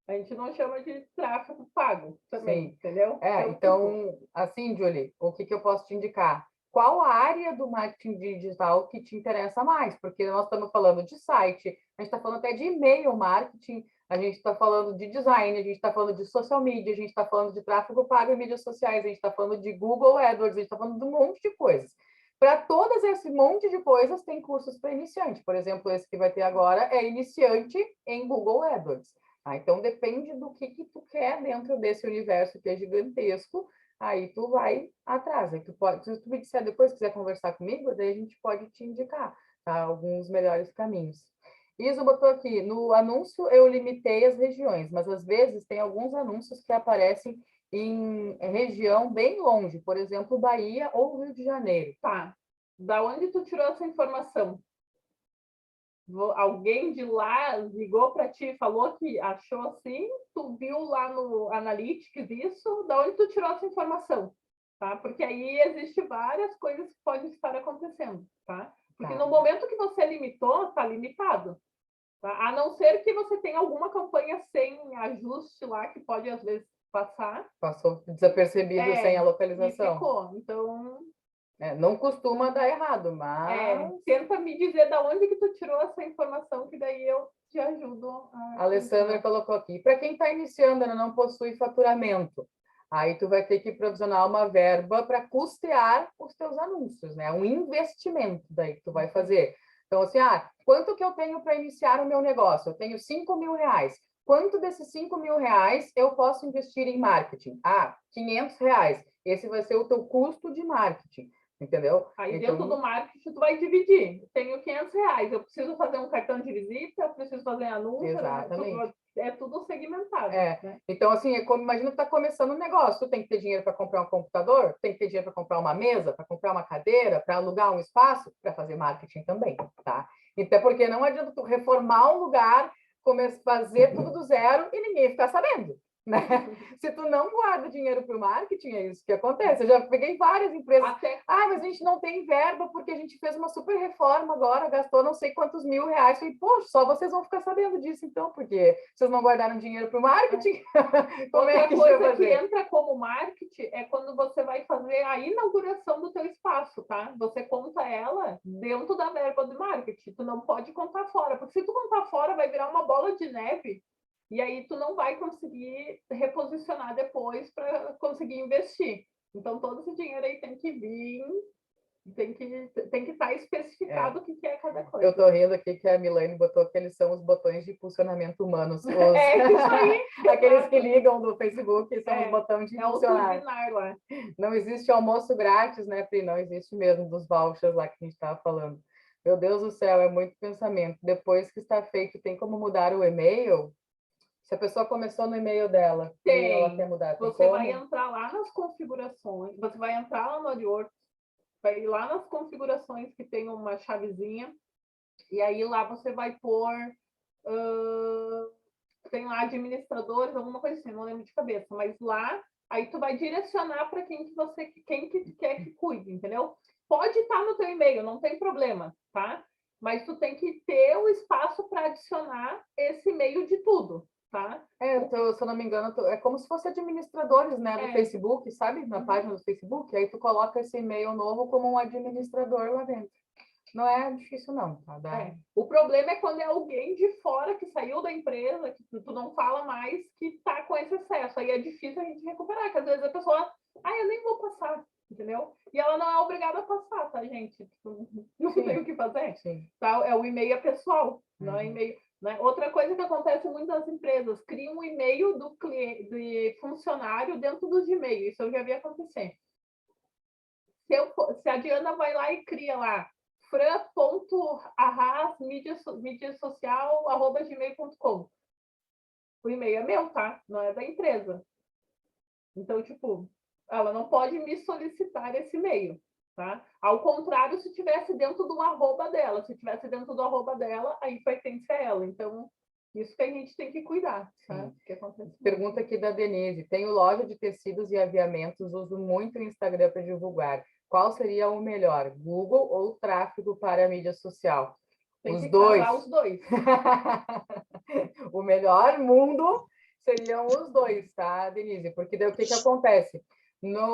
B: A gente não chama de tráfego pago também, sim, entendeu?
A: Então, assim, Julie, o que eu posso te indicar? Qual a área do marketing digital que te interessa mais? Porque nós estamos falando de site, a gente está falando até de e-mail marketing, a gente está falando de design, a gente está falando de social media, a gente está falando de tráfego pago em mídias sociais, a gente está falando de Google AdWords, a gente está falando de um monte de coisas. Para todas esse monte de coisas tem cursos para iniciante. Por exemplo, esse que vai ter agora é iniciante em Google AdWords. Tá? Então, depende do que tu quer dentro desse universo que é gigantesco, aí tu vai atrás. Aí tu pode, se tu me disser depois, quiser conversar comigo, daí a gente pode te indicar, tá? Alguns melhores caminhos. Isa botou aqui, no anúncio eu limitei as regiões, mas às vezes tem alguns anúncios que aparecem em região bem longe, por exemplo, Bahia ou Rio de Janeiro.
B: Tá. Da onde tu tirou essa informação? Alguém de lá ligou para ti e falou que achou assim? Tu viu lá no Analytics isso? Da onde tu tirou essa informação? Tá? Porque aí existe várias coisas que podem estar acontecendo, tá? Porque no momento que você limitou, está limitado. Tá? A não ser que você tenha alguma campanha sem ajuste lá, que pode às vezes passar.
A: Passou desapercebido sem a localização.
B: E ficou. Então,
A: não costuma dar errado, mas...
B: tenta me dizer de onde que tu tirou essa informação, que daí eu te ajudo.
A: A Alessandra colocou aqui. Para quem está iniciando, ainda não possui faturamento, aí tu vai ter que provisionar uma verba para custear os teus anúncios, né? Um investimento daí que tu vai fazer. Então, assim, quanto que eu tenho para iniciar o meu negócio? Eu tenho 5 mil reais. Quanto desses 5 mil reais eu posso investir em marketing? 500 reais. Esse vai ser o teu custo de marketing. Entendeu?
B: Aí
A: então,
B: dentro do marketing tu vai dividir. Tenho 500 reais, eu preciso fazer um cartão de visita, eu preciso fazer anúncio.
A: Exatamente.
B: É tudo segmentado.
A: Né? Então, assim, imagina que tá começando um negócio, tu tem que ter dinheiro para comprar um computador, tem que ter dinheiro para comprar uma mesa, para comprar uma cadeira, para alugar um espaço, para fazer marketing também, tá? Até porque não adianta tu reformar um lugar, fazer tudo do zero e ninguém ficar sabendo. Né? Se tu não guarda dinheiro para o marketing, é isso que acontece. Eu já peguei várias empresas. Mas a gente não tem verba porque a gente fez uma super reforma agora, gastou não sei quantos mil reais. Falei, poxa, só vocês vão ficar sabendo disso então, porque vocês não guardaram dinheiro para o marketing.
B: Como é que coisa que entra como marketing é quando você vai fazer a inauguração do teu espaço, tá? Você conta ela dentro da verba do marketing. Tu não pode contar fora, porque se tu contar fora vai virar uma bola de neve. E aí tu não vai conseguir reposicionar depois para conseguir investir. Então, todo esse dinheiro aí tem que vir, tem que estar especificado o que é cada coisa.
A: Eu tô rindo aqui que a Milane botou que eles são os botões de impulsionamento humanos.
B: Isso aí.
A: Aqueles que ligam do Facebook são os botões de impulsionar.
B: É o turbinar lá.
A: Não existe almoço grátis, né, Pri? Não existe mesmo, dos vouchers lá que a gente estava falando. Meu Deus do céu, é muito pensamento. Depois que está feito, tem como mudar o e-mail? Se a pessoa começou no e-mail dela e ela quer mudar,
B: você vai entrar lá nas configurações, você vai entrar lá no AdWords, vai ir lá nas configurações que tem uma chavezinha, e aí lá você vai pôr, tem lá administradores, alguma coisa assim, não lembro de cabeça, mas lá, aí tu vai direcionar para quem que quer que cuide, entendeu? Pode estar no teu e-mail, não tem problema, tá? Mas tu tem que ter o espaço para adicionar esse e-mail de tudo. Tá?
A: Se eu não me engano, é como se fosse administradores, né, do Facebook, sabe? Na página do Facebook, aí tu coloca esse e-mail novo como um administrador lá dentro. Não é difícil, não. Tá?
B: O problema é quando é alguém de fora que saiu da empresa, que tu não fala mais, que tá com esse acesso. Aí é difícil a gente recuperar, que às vezes a pessoa, eu nem vou passar, entendeu? E ela não é obrigada a passar, tá, gente? Não tem o que fazer.
A: Sim.
B: Tá? O e-mail é pessoal, não é e-mail. Né? Outra coisa que acontece muito nas empresas, cria um e-mail do cliente, de funcionário dentro do Gmail. Isso eu já vi acontecer. Se a Diana vai lá e cria lá fran.arras, mídia social, @gmail.com. O e-mail é meu, tá? Não é da empresa. Então, tipo, ela não pode me solicitar esse e-mail. Tá? Ao contrário, se tivesse dentro do arroba dela. Se tivesse dentro do arroba dela, aí pertence a ela. Então, isso que a gente tem que cuidar. Tá?
A: Pergunta aqui da Denise. Tenho loja de tecidos e aviamentos, uso muito o Instagram para divulgar. Qual seria o melhor, Google ou tráfego para a mídia social?
B: Tem que casar os dois.
A: O melhor mundo seriam os dois, tá, Denise? Porque daí o que acontece?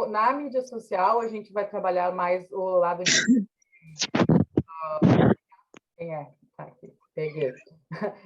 A: Na mídia social, a gente vai trabalhar mais o lado de... Quem é? Tá aqui, peguei.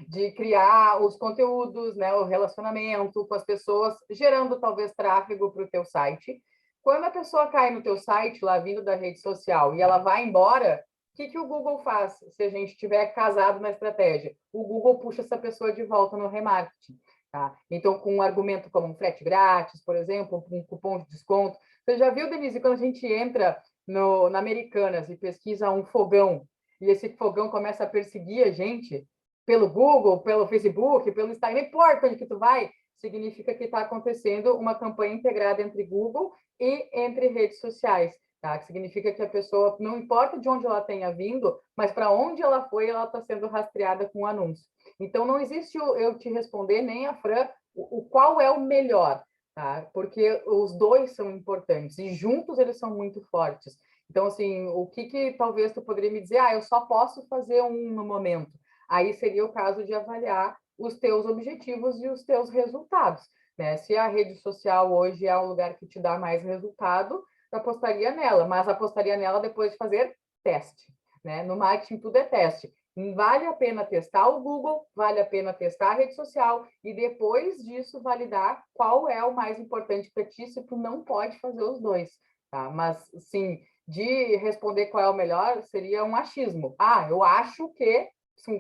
A: De criar os conteúdos, né, o relacionamento com as pessoas, gerando talvez tráfego para o teu site. Quando a pessoa cai no teu site, lá vindo da rede social, e ela vai embora, o que o Google faz se a gente estiver casado na estratégia? O Google puxa essa pessoa de volta no remarketing. Tá? Então, com um argumento como um frete grátis, por exemplo, um cupom de desconto. Você já viu, Denise, quando a gente entra na Americanas e pesquisa um fogão, e esse fogão começa a perseguir a gente pelo Google, pelo Facebook, pelo Instagram, não importa onde que tu vai, significa que está acontecendo uma campanha integrada entre Google e entre redes sociais. Tá? Que significa que a pessoa, não importa de onde ela tenha vindo, mas para onde ela foi, ela está sendo rastreada com o anúncio. Então, não existe eu te responder, nem a Fran, qual é o melhor, tá? Porque os dois são importantes e juntos eles são muito fortes. Então, assim, o que talvez tu poderia me dizer? Eu só posso fazer um no momento. Aí seria o caso de avaliar os teus objetivos e os teus resultados, né? Se a rede social hoje é o lugar que te dá mais resultado, eu apostaria nela, mas apostaria nela depois de fazer teste, né? No marketing tudo é teste. Vale a pena testar o Google, vale a pena testar a rede social e depois disso validar qual é o mais importante para ti, se tu não pode fazer os dois, tá? Mas, sim, de responder qual é o melhor seria um achismo. Eu acho que,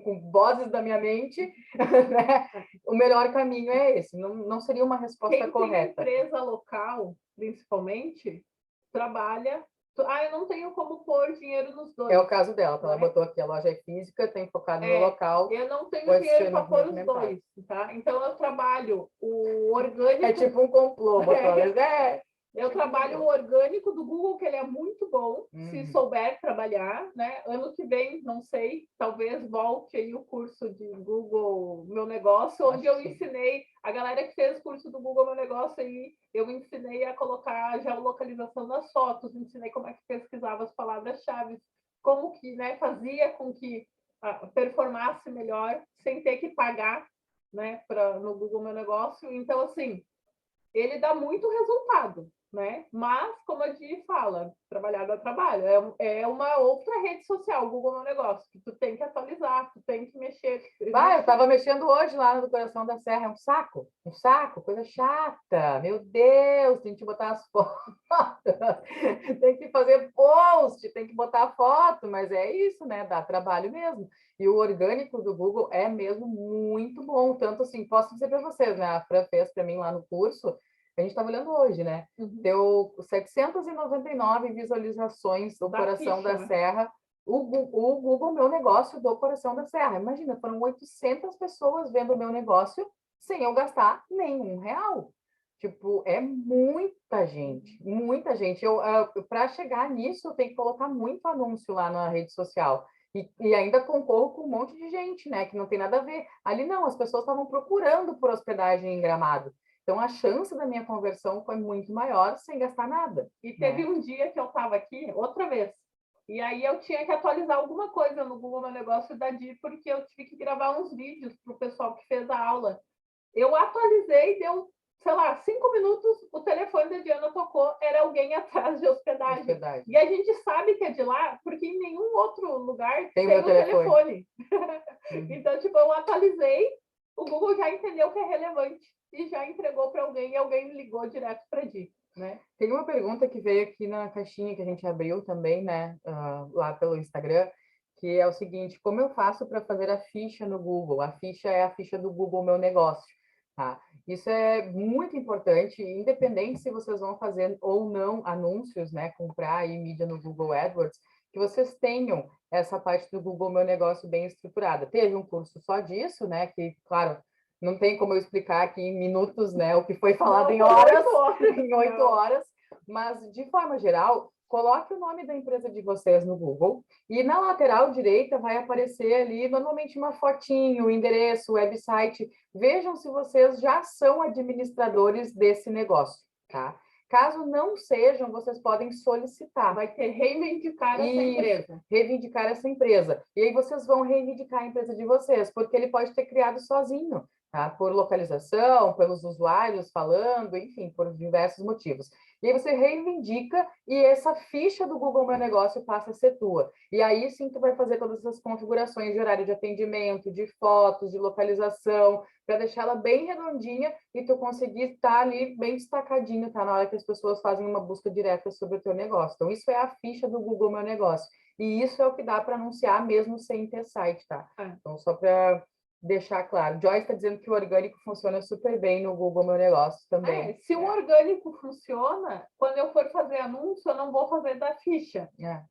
A: com vozes da minha mente, né, o melhor caminho é esse. Não seria uma resposta
B: Quem
A: correta.
B: Tem empresa local, principalmente, trabalha... eu não tenho como pôr dinheiro nos dois.
A: É o caso dela, ela botou aqui, a loja é física, tem focado no local.
B: Eu não tenho dinheiro para pôr os dois, tá? Então, eu trabalho o orgânico...
A: É tipo um complô, botou.
B: Eu trabalho o orgânico do Google, que ele é muito bom, se souber trabalhar, né? Ano que vem, não sei, talvez volte aí o curso de Google Meu Negócio, onde eu ensinei, a galera que fez o curso do Google Meu Negócio aí, eu ensinei a colocar a geolocalização das fotos, ensinei como é que pesquisava as palavras-chave, como que, né, fazia com que performasse melhor, sem ter que pagar, né, no Google Meu Negócio. Então, assim, ele dá muito resultado, né? Mas, como a Gi fala, trabalhar dá trabalho. É uma outra rede social, o Google Meu Negócio, que tu tem que atualizar, tu tem que mexer.
A: Eu estava mexendo hoje lá no Coração da Serra, é um saco, coisa chata. Meu Deus, tem que botar as fotos, tem que fazer post, tem que botar foto, mas é isso, né? Dá trabalho mesmo. E o orgânico do Google é mesmo muito bom. Tanto assim, posso dizer para vocês, né? A Fran fez para mim lá no curso, a gente estava olhando hoje, né? Deu 799 visualizações do Coração da Serra. O Google Meu Negócio do Coração da Serra. Imagina, foram 800 pessoas vendo o meu negócio sem eu gastar nenhum real. Tipo, é muita gente, muita gente. Para chegar nisso, eu tenho que colocar muito anúncio lá na rede social. E ainda concorro com um monte de gente, né? Que não tem nada a ver. Ali não, as pessoas estavam procurando por hospedagem em Gramado. Então, a chance da minha conversão foi muito maior sem gastar nada.
B: E teve um dia que eu estava aqui, outra vez, e aí eu tinha que atualizar alguma coisa no Google Meu Negócio da Di, porque eu tive que gravar uns vídeos para o pessoal que fez a aula. Eu atualizei, deu, sei lá, 5 minutos, o telefone da Diana tocou, era alguém atrás de hospedagem. E a gente sabe que é de lá, porque em nenhum outro lugar tem o telefone. Então, tipo, eu atualizei, o Google já entendeu que é relevante e já entregou para alguém e alguém ligou direto para a Di. Né?
A: Tem uma pergunta que veio aqui na caixinha que a gente abriu também, né, lá pelo Instagram, que é o seguinte: como eu faço para fazer a ficha no Google? A ficha é a ficha do Google Meu Negócio, tá? Isso é muito importante, independente se vocês vão fazer ou não anúncios, né, comprar aí mídia no Google AdWords, que vocês tenham essa parte do Google Meu Negócio bem estruturada. Teve um curso só disso, né, que, claro, não tem como eu explicar aqui em minutos, né, o que foi falado em horas, em 8 horas, mas, de forma geral, coloque o nome da empresa de vocês no Google e na lateral direita vai aparecer ali, normalmente, uma fotinho, o endereço, o website. Vejam se vocês já são administradores desse negócio, tá? Caso não sejam, vocês podem solicitar.
B: Vai ter reivindicar essa empresa.
A: Reivindicar essa empresa. E aí vocês vão reivindicar a empresa de vocês, porque ele pode ter criado sozinho. Tá? Por localização, pelos usuários falando, enfim, por diversos motivos. E aí você reivindica e essa ficha do Google Meu Negócio passa a ser tua. E aí sim tu vai fazer todas essas configurações de horário de atendimento, de fotos, de localização, para deixar ela bem redondinha e tu conseguir estar ali bem destacadinho, tá? Na hora que as pessoas fazem uma busca direta sobre o teu negócio. Então, isso é a ficha do Google Meu Negócio. E isso é o que dá para anunciar mesmo sem ter site, tá? Então, só para deixar claro. Joyce está dizendo que o orgânico funciona super bem no Google Meu Negócio também.
B: Se o orgânico funciona, quando eu for fazer anúncio, eu não vou fazer da ficha,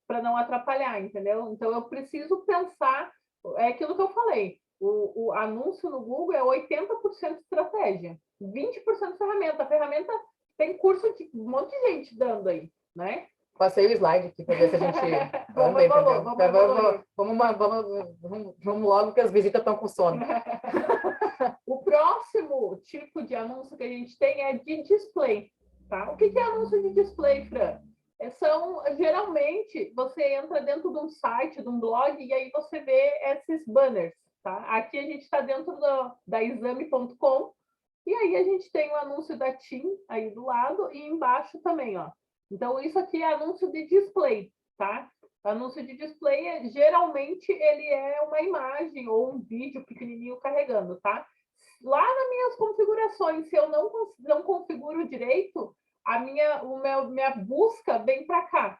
B: para não atrapalhar, entendeu? Então, eu preciso pensar, é aquilo que eu falei, o anúncio no Google é 80% estratégia, 20% ferramenta. A ferramenta tem curso de um monte de gente dando aí, né?
A: Passei o slide aqui para ver se a gente vamos logo que as visitas estão com sono.
B: O próximo tipo de anúncio que a gente tem é de display, tá? O que é anúncio de display, Fran? Geralmente, você entra dentro de um site, de um blog, e aí você vê esses banners, tá? Aqui a gente está dentro da exame.com, e aí a gente tem o anúncio da TIM aí do lado, e embaixo também, ó. Então, isso aqui é anúncio de display, tá? Anúncio de display, geralmente, ele é uma imagem ou um vídeo pequenininho carregando, tá? Lá nas minhas configurações, se eu não configuro direito, minha busca vem para cá,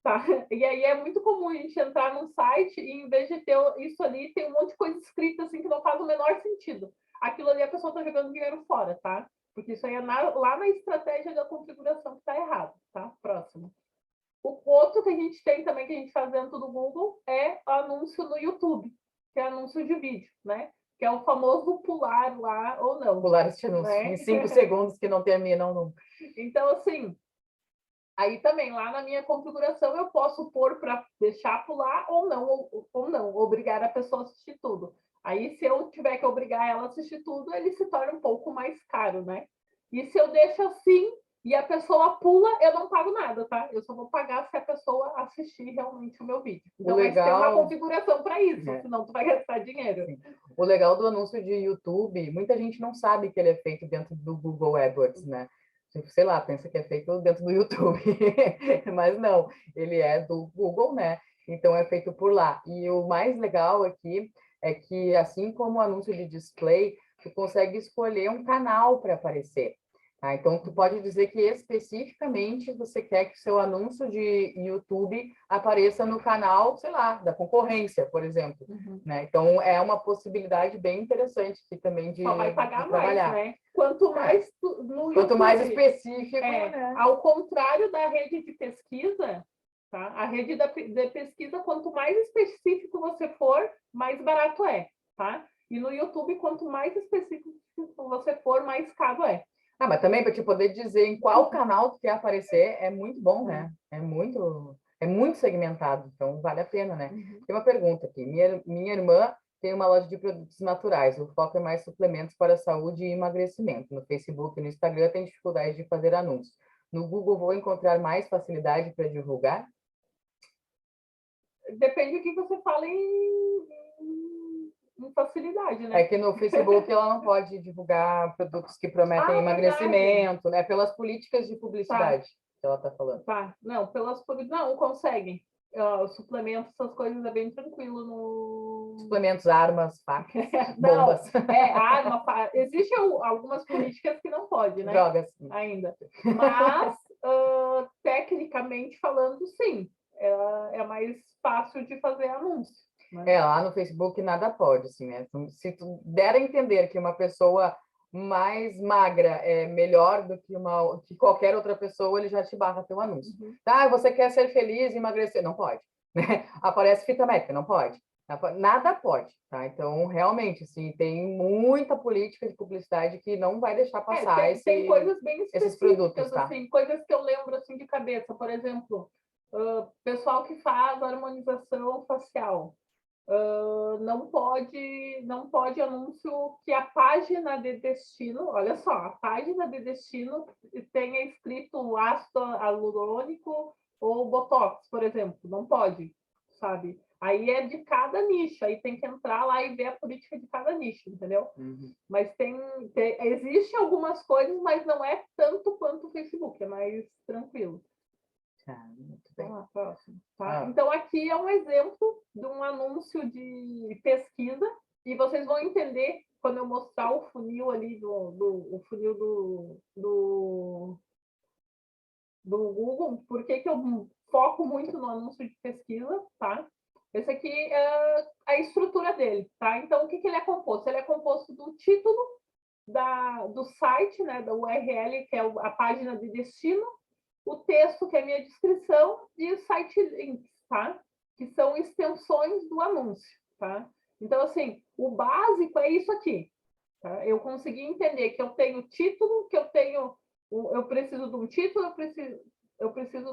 B: tá? E aí é muito comum a gente entrar num site e, em vez de ter isso ali, tem um monte de coisa escrita assim que não faz o menor sentido. Aquilo ali a pessoa está jogando dinheiro fora, tá? Porque isso aí é lá na estratégia da configuração que está errado, tá? Próximo. O outro que a gente tem também, que a gente faz dentro do Google, é anúncio no YouTube, que é anúncio de vídeo, né? Que é o famoso pular lá ou não.
A: Pular este anúncio,
B: né?
A: em 5 segundos que não terminam nunca.
B: Então, assim, aí também, lá na minha configuração, eu posso pôr para deixar pular ou não, obrigar a pessoa a assistir tudo. Aí, se eu tiver que obrigar ela a assistir tudo, ele se torna um pouco mais caro, né? E se eu deixo assim e a pessoa pula, eu não pago nada, tá? Eu só vou pagar se a pessoa assistir realmente o meu vídeo. Então, mas tem uma configuração para isso, senão tu vai gastar dinheiro.
A: Sim. O legal do anúncio de YouTube, muita gente não sabe que ele é feito dentro do Google AdWords, né? Sei lá, pensa que é feito dentro do YouTube, mas não, ele é do Google, né? Então é feito por lá. E o mais legal aqui é que, assim como o anúncio de display, tu consegue escolher um canal para aparecer. Tá? Então, tu pode dizer que especificamente você quer que o seu anúncio de YouTube apareça no canal, sei lá, da concorrência, por exemplo. Né? Então, é uma possibilidade bem interessante aqui também de,
B: só vai pagar
A: de trabalhar.
B: Mais, né? Quanto mais no
A: Quanto
B: YouTube,
A: mais específico, né?
B: Ao contrário da rede de pesquisa, tá? A rede de pesquisa, quanto mais específico você for, mais barato é, tá? E no YouTube, quanto mais específico você for, mais caro é.
A: Ah, mas também para te poder dizer em qual canal tu quer aparecer é muito bom, né? É muito segmentado, então vale a pena, né? Tem uma pergunta aqui. Minha irmã tem uma loja de produtos naturais. O foco é mais suplementos para a saúde e emagrecimento. No Facebook e no Instagram tem dificuldade de fazer anúncios. No Google vou encontrar mais facilidade para divulgar?
B: Depende do que você fala em facilidade, né?
A: É que no Facebook ela não pode divulgar produtos que prometem emagrecimento, né? Pelas políticas de publicidade que ela está falando.
B: Tá, não, não conseguem. Suplementos, essas coisas é bem tranquilo no...
A: Suplementos, armas, facas, bombas.
B: Arma, existem algumas políticas que não pode, né?
A: Drogas.
B: Ainda. Mas, tecnicamente falando, sim. É mais fácil de fazer anúncio. Né?
A: Lá no Facebook nada pode, assim, né? Se tu der a entender que uma pessoa mais magra é melhor do que qualquer outra pessoa, ele já te barra teu anúncio. Tá, você quer ser feliz e emagrecer? Não pode. Né? Aparece fita médica? Não pode. Nada pode, tá? Então, realmente, assim, tem muita política de publicidade que não vai deixar passar
B: tem coisas bem específicas,
A: esses produtos, tá?
B: Assim, coisas que eu lembro, assim, de cabeça. Por exemplo, pessoal que faz harmonização facial. Não pode anúncio que a página de destino, olha só, a página de destino tenha escrito ácido hialurônico ou botox, por exemplo, não pode, sabe? Aí é de cada nicho, aí tem que entrar lá e ver a política de cada nicho, entendeu? Mas existem algumas coisas, mas não é tanto quanto o Facebook, é mais tranquilo.
A: Tá, muito bem.
B: Vamos lá, próximo. Tá? Então, aqui é um exemplo de um anúncio de pesquisa, e vocês vão entender quando eu mostrar o funil ali, o funil do Google, por que eu foco muito no anúncio de pesquisa, tá? Esse aqui é a estrutura dele, tá? Então, o que ele é composto? Ele é composto do título do site, né, da URL, que é a página de destino, o texto, que é a minha descrição, e o site links, tá? Que são extensões do anúncio, tá? Então, assim, o básico é isso aqui, tá? Eu consegui entender que eu tenho título, que eu preciso de um título, eu preciso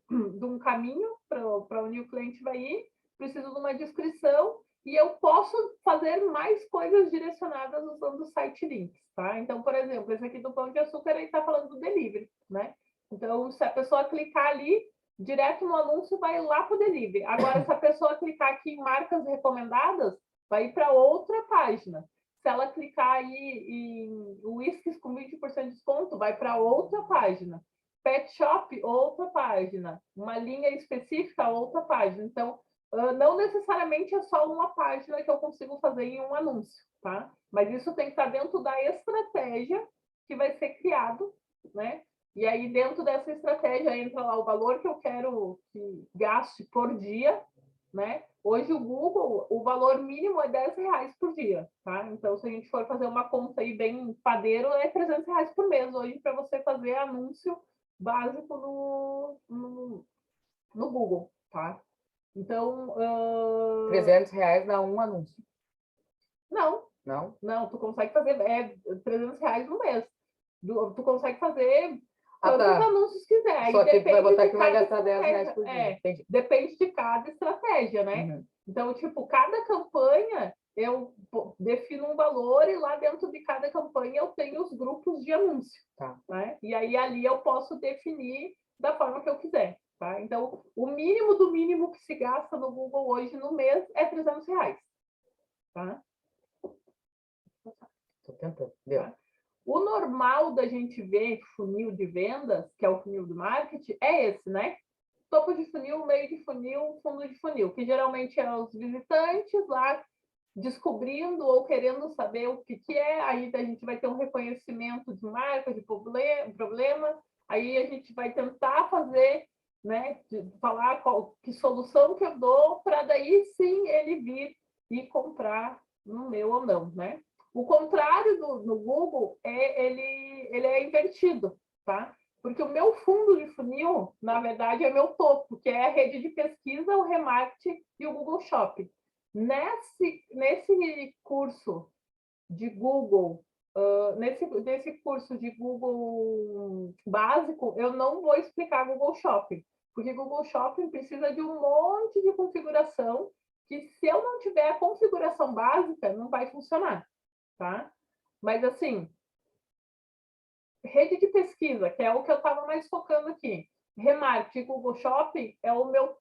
B: de um caminho para onde o cliente vai ir, preciso de uma descrição, e eu posso fazer mais coisas direcionadas usando o site links, tá? Então, por exemplo, esse aqui do Pão de Açúcar, ele está falando do delivery, né? Então, se a pessoa clicar ali, direto no anúncio, vai lá para o delivery. Agora, se a pessoa clicar aqui em marcas recomendadas, vai ir para outra página. Se ela clicar aí em whiskies com 20% de desconto, vai para outra página. Pet shop, outra página. Uma linha específica, outra página. Então, não necessariamente é só uma página que eu consigo fazer em um anúncio, tá? Mas isso tem que estar dentro da estratégia que vai ser criado, né? E aí, dentro dessa estratégia, entra lá o valor que eu quero que gaste por dia, né? Hoje, o Google, o valor mínimo é R$10 por dia, tá? Então, se a gente for fazer uma conta aí bem padeiro, é R$300 por mês hoje para você fazer anúncio básico no Google, tá? Então,
A: R$300 dá um anúncio.
B: Não, tu consegue fazer R$300 no mês. Tu consegue fazer quantos anúncios quiser.
A: Só que tu vai botar que vai
B: cada
A: gastar R$10 por dia.
B: Depende de cada estratégia, né? Então, tipo, cada campanha eu defino um valor, e lá dentro de cada campanha eu tenho os grupos de anúncio. Né? E aí ali eu posso definir da forma que eu quiser. Tá? Então, o mínimo do mínimo que se gasta no Google hoje no mês é R$300. Tá?
A: Tô tentando. Deu.
B: Tá? O normal da gente ver funil de vendas, que é o funil do marketing, é esse, né? Topo de funil, meio de funil, fundo de funil, que geralmente é os visitantes lá descobrindo ou querendo saber o que é. Aí a gente vai ter um reconhecimento de marca, de problema. Aí a gente vai tentar fazer, né, falar que solução que eu dou, para daí sim ele vir e comprar no meu ou não, né? O contrário no Google, ele é invertido, tá? Porque o meu fundo de funil, na verdade, é meu topo, que é a rede de pesquisa, o remarketing e o Google Shopping. Nesse curso de Google, nesse curso de Google básico, eu não vou explicar Google Shopping, porque Google Shopping precisa de um monte de configuração, que se eu não tiver a configuração básica, não vai funcionar. Tá? Mas, assim, rede de pesquisa, que é o que eu estava mais focando aqui, remarketing, Google Shopping é o meu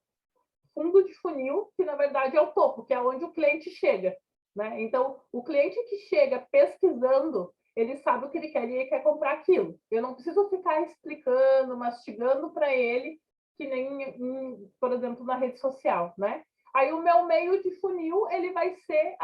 B: fundo de funil, que na verdade é o topo, que é onde o cliente chega. Né? Então, o cliente que chega pesquisando, ele sabe o que ele quer e ele quer comprar aquilo. Eu não preciso ficar explicando, mastigando para ele, que nem, por exemplo, na rede social. Né? Aí o meu meio de funil, ele vai ser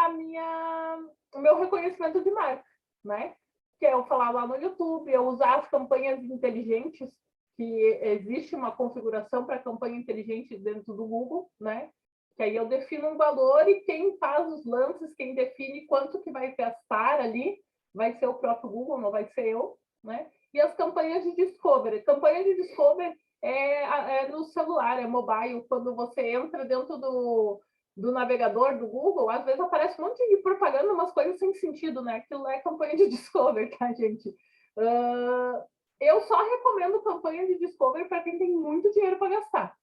B: o meu reconhecimento de marca, né? Que é eu falar lá no YouTube, eu usar as campanhas inteligentes, que existe uma configuração para campanha inteligente dentro do Google, né? Que aí eu defino um valor, e quem faz os lances, quem define quanto que vai gastar ali, vai ser o próprio Google, não vai ser eu, né? E as campanhas de discovery. Campanha de discovery é no celular, é mobile. Quando você entra dentro do navegador do Google, às vezes aparece um monte de propaganda, umas coisas sem sentido, né? Aquilo é campanha de discovery, tá, gente? Eu só recomendo campanha de discovery para quem tem muito dinheiro para gastar.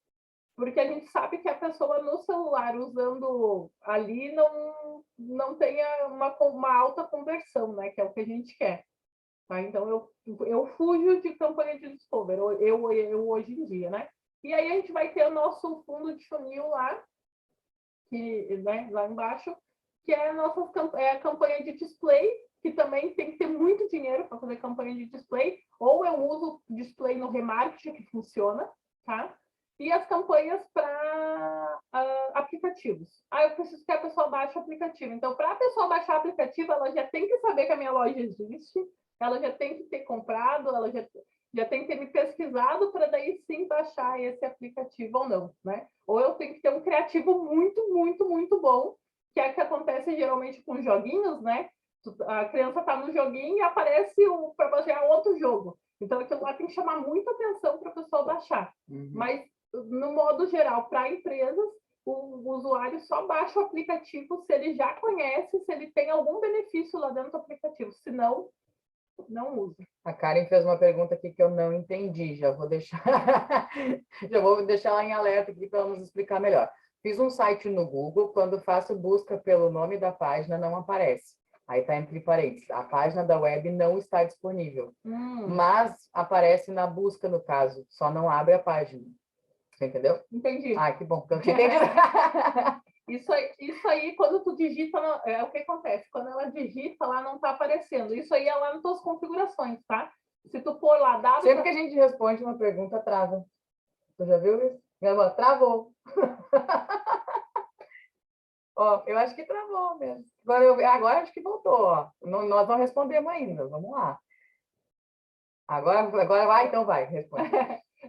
B: Porque a gente sabe que a pessoa no celular usando ali não tenha uma alta conversão, né? Que é o que a gente quer. Tá? Então, eu fujo de campanha de discovery, eu hoje em dia, né? E aí a gente vai ter o nosso fundo de funil lá, aqui, né, lá embaixo, que é a campanha de display, que também tem que ter muito dinheiro para fazer campanha de display, ou eu uso display no remarketing, que funciona, tá? E as campanhas para aplicativos. Eu preciso que a pessoa baixe o aplicativo. Então, para a pessoa baixar o aplicativo, ela já tem que saber que a minha loja existe, ela já tem que ter comprado, ela já tem que ter me pesquisado para daí sim baixar esse aplicativo ou não, né? Ou eu tenho que ter um criativo muito, muito, muito bom, que é o que acontece geralmente com joguinhos, né? A criança está no joguinho e aparece para baixar outro jogo. Então, aquilo lá tem que chamar muita atenção para a pessoa baixar. Mas, no modo geral, para empresas, o usuário só baixa o aplicativo se ele já conhece, se ele tem algum benefício lá dentro do aplicativo. Se não, não usa.
A: A Karen fez uma pergunta aqui que eu não entendi. Já vou deixar ela em alerta aqui para ela nos explicar melhor. Fiz um site no Google, quando faço busca pelo nome da página, não aparece. Aí está entre parênteses. A página da web não está disponível. Mas aparece na busca, no caso. Só não abre a página. Você entendeu?
B: Entendi.
A: Que bom, porque eu tinha entendido.
B: Isso aí, quando tu digita, é o que acontece. Quando ela digita, lá não está aparecendo. Isso aí é lá nas tuas configurações, tá? Se tu pôr lá dados...
A: Sempre que a gente responde uma pergunta, trava. Tu já viu isso? Ela travou. Eu acho que travou mesmo. Agora acho que voltou. Nós não respondemos ainda. Vamos lá. Agora vai, então vai, responde.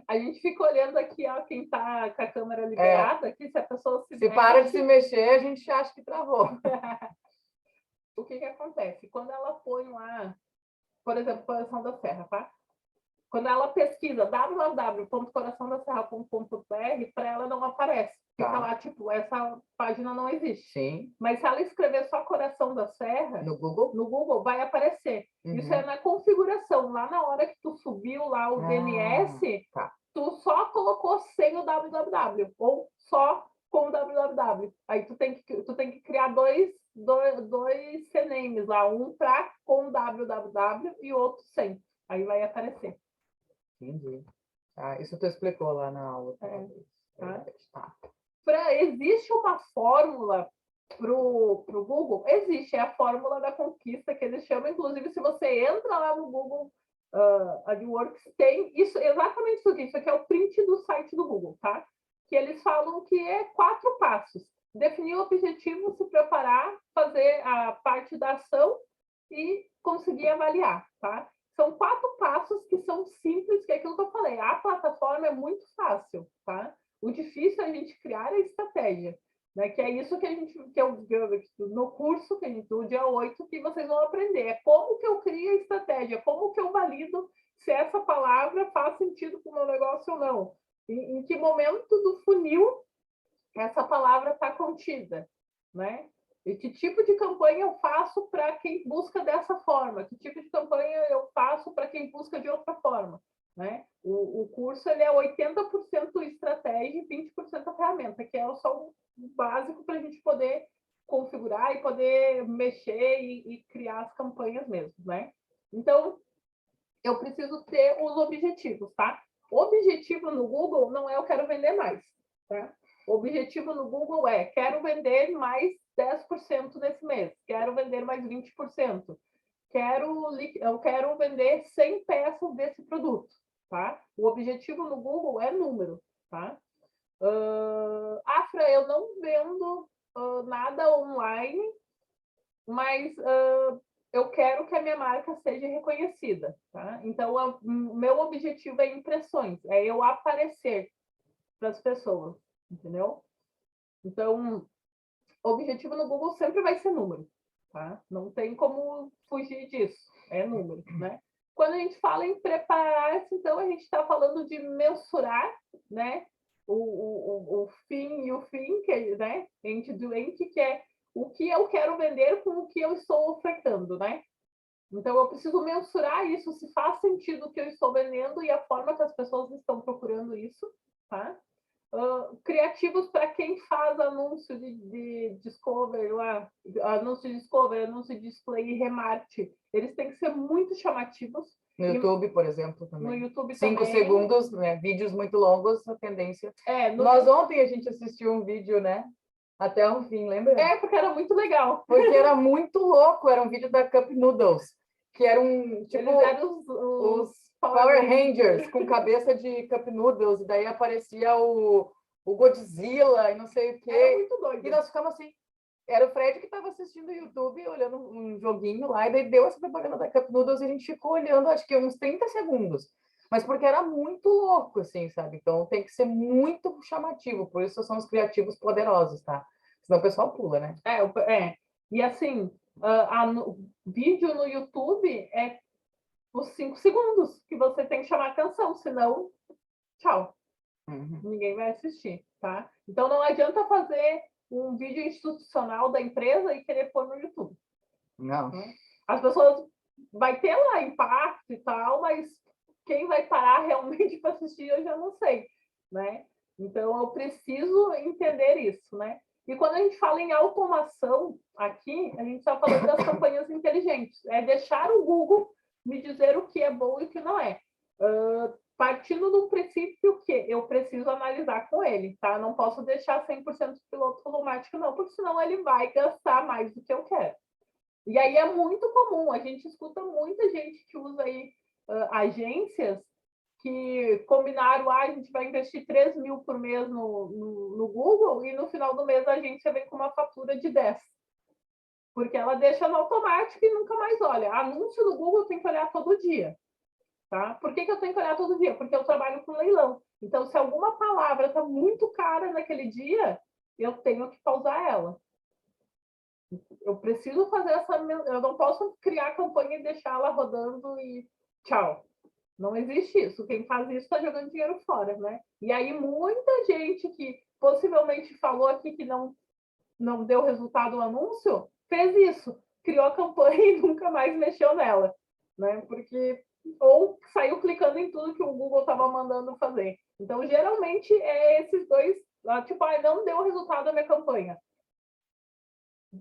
B: A gente fica olhando aqui, quem está com a câmera liberada, aqui, se a pessoa
A: se para de se mexer, a gente acha que travou.
B: O que acontece? Quando ela põe lá, por exemplo, Coração da Serra, tá? Quando ela pesquisa www.coraçãodaserra.com.br, para ela não aparece. Fica lá, tipo, essa página não existe.
A: Sim.
B: Mas se ela escrever só Coração da Serra,
A: no Google
B: vai aparecer. Isso é na configuração. Lá na hora que tu subiu lá o DNS, tu só colocou sem o www, ou só com o www. Aí tu tem que criar dois CNAMEs lá, um com www e outro sem. Aí vai aparecer.
A: Entendi. Isso tu explicou lá na aula.
B: Existe uma fórmula para o Google? Existe, é a fórmula da conquista que eles chamam. Inclusive, se você entra lá no Google AdWords, tem isso, exatamente isso aqui. Isso aqui é o print do site do Google, tá? Que eles falam que é 4 passos. Definir o objetivo, se preparar, fazer a parte da ação e conseguir avaliar, tá? São 4 passos que são simples, que é aquilo que eu falei. A plataforma é muito fácil, tá? O difícil é a gente criar a estratégia, né? Que é isso que no curso do dia 8 que vocês vão aprender. É como que eu crio a estratégia, como que eu valido se essa palavra faz sentido para o meu negócio ou não. Em que momento do funil essa palavra está contida, né? E que tipo de campanha eu faço para quem busca dessa forma? Que tipo de campanha eu faço para quem busca de outra forma? Né? O curso ele é 80% estratégia e 20% a ferramenta, que é só o básico para a gente poder configurar e poder mexer e criar as campanhas mesmo, né? Então, eu preciso ter os objetivos, tá? O objetivo no Google não é eu quero vender mais, tá? O objetivo no Google é quero vender mais 10% nesse mês, quero vender mais 20%, eu quero vender 100 peças desse produto, tá? O objetivo no Google é número, tá? Afra, eu não vendo nada online, mas eu quero que a minha marca seja reconhecida, tá? Então, meu objetivo é impressões, é eu aparecer para as pessoas, entendeu? Então, o objetivo no Google sempre vai ser número, tá? Não tem como fugir disso, é número, né? Quando a gente fala em preparar-se, então a gente está falando de mensurar, né? O fim e o fim, né? Ente doente, que é o que eu quero vender com o que eu estou ofertando, né? Então, eu preciso mensurar isso, se faz sentido o que eu estou vendendo e a forma que as pessoas estão procurando isso, tá? Criativos para quem faz anúncio de discovery lá, anúncio de discovery, anúncio de display e remarketing. Eles têm que ser muito chamativos.
A: No YouTube, por exemplo, também.
B: No YouTube
A: 5
B: também.
A: segundos, né? Vídeos muito longos, a tendência. Ontem a gente assistiu um vídeo, né? até o fim, lembra?
B: Porque era muito legal.
A: Porque era muito louco, era um vídeo da Cup Noodles, que era tipo,
B: Eles eram
A: os Power Rangers com cabeça de Cup Noodles, e daí aparecia o Godzilla e não sei o quê.
B: Era muito doido.
A: E nós ficamos assim, era o Fred que estava assistindo o YouTube, olhando um joguinho lá, e daí deu essa propaganda da Cup Noodles e a gente ficou olhando, acho que uns 30 segundos. Mas porque era muito louco, assim, sabe? Então tem que ser muito chamativo, por isso são os criativos poderosos, tá? Senão o pessoal pula, né?
B: E assim, vídeo no YouTube é os 5 segundos que você tem que chamar atenção, senão, tchau. Ninguém vai assistir, tá? Então não adianta fazer um vídeo institucional da empresa e querer pôr no YouTube.
A: Não.
B: As pessoas vai ter lá impacto e tal, mas quem vai parar realmente para assistir eu já não sei, né? Então eu preciso entender isso, né? E quando a gente fala em automação aqui, a gente está falando das campanhas inteligentes. É deixar o Google me dizer o que é bom e o que não é. Partindo do princípio que eu preciso analisar com ele, tá? Não posso deixar 100% piloto automático, não, porque senão ele vai gastar mais do que eu quero. E aí é muito comum, a gente escuta muita gente que usa aí agências que combinaram, a gente vai investir 3 mil por mês no Google e no final do mês a agência vem com uma fatura de 10. Porque ela deixa no automático e nunca mais olha. Anúncio no Google tem que olhar todo dia. Tá? Por que eu tenho que olhar todo dia? Porque eu trabalho com leilão. Então, se alguma palavra está muito cara naquele dia, eu tenho que pausar ela. Eu preciso fazer essa... Eu não posso criar campanha e deixá-la rodando e tchau. Não existe isso. Quem faz isso está jogando dinheiro fora, né? E aí, muita gente que possivelmente falou aqui que não deu resultado o anúncio, fez isso. Criou a campanha e nunca mais mexeu nela. Né? Porque... ou saiu clicando em tudo que o Google estava mandando fazer. Então, geralmente, é esses dois, tipo, não deu resultado a minha campanha.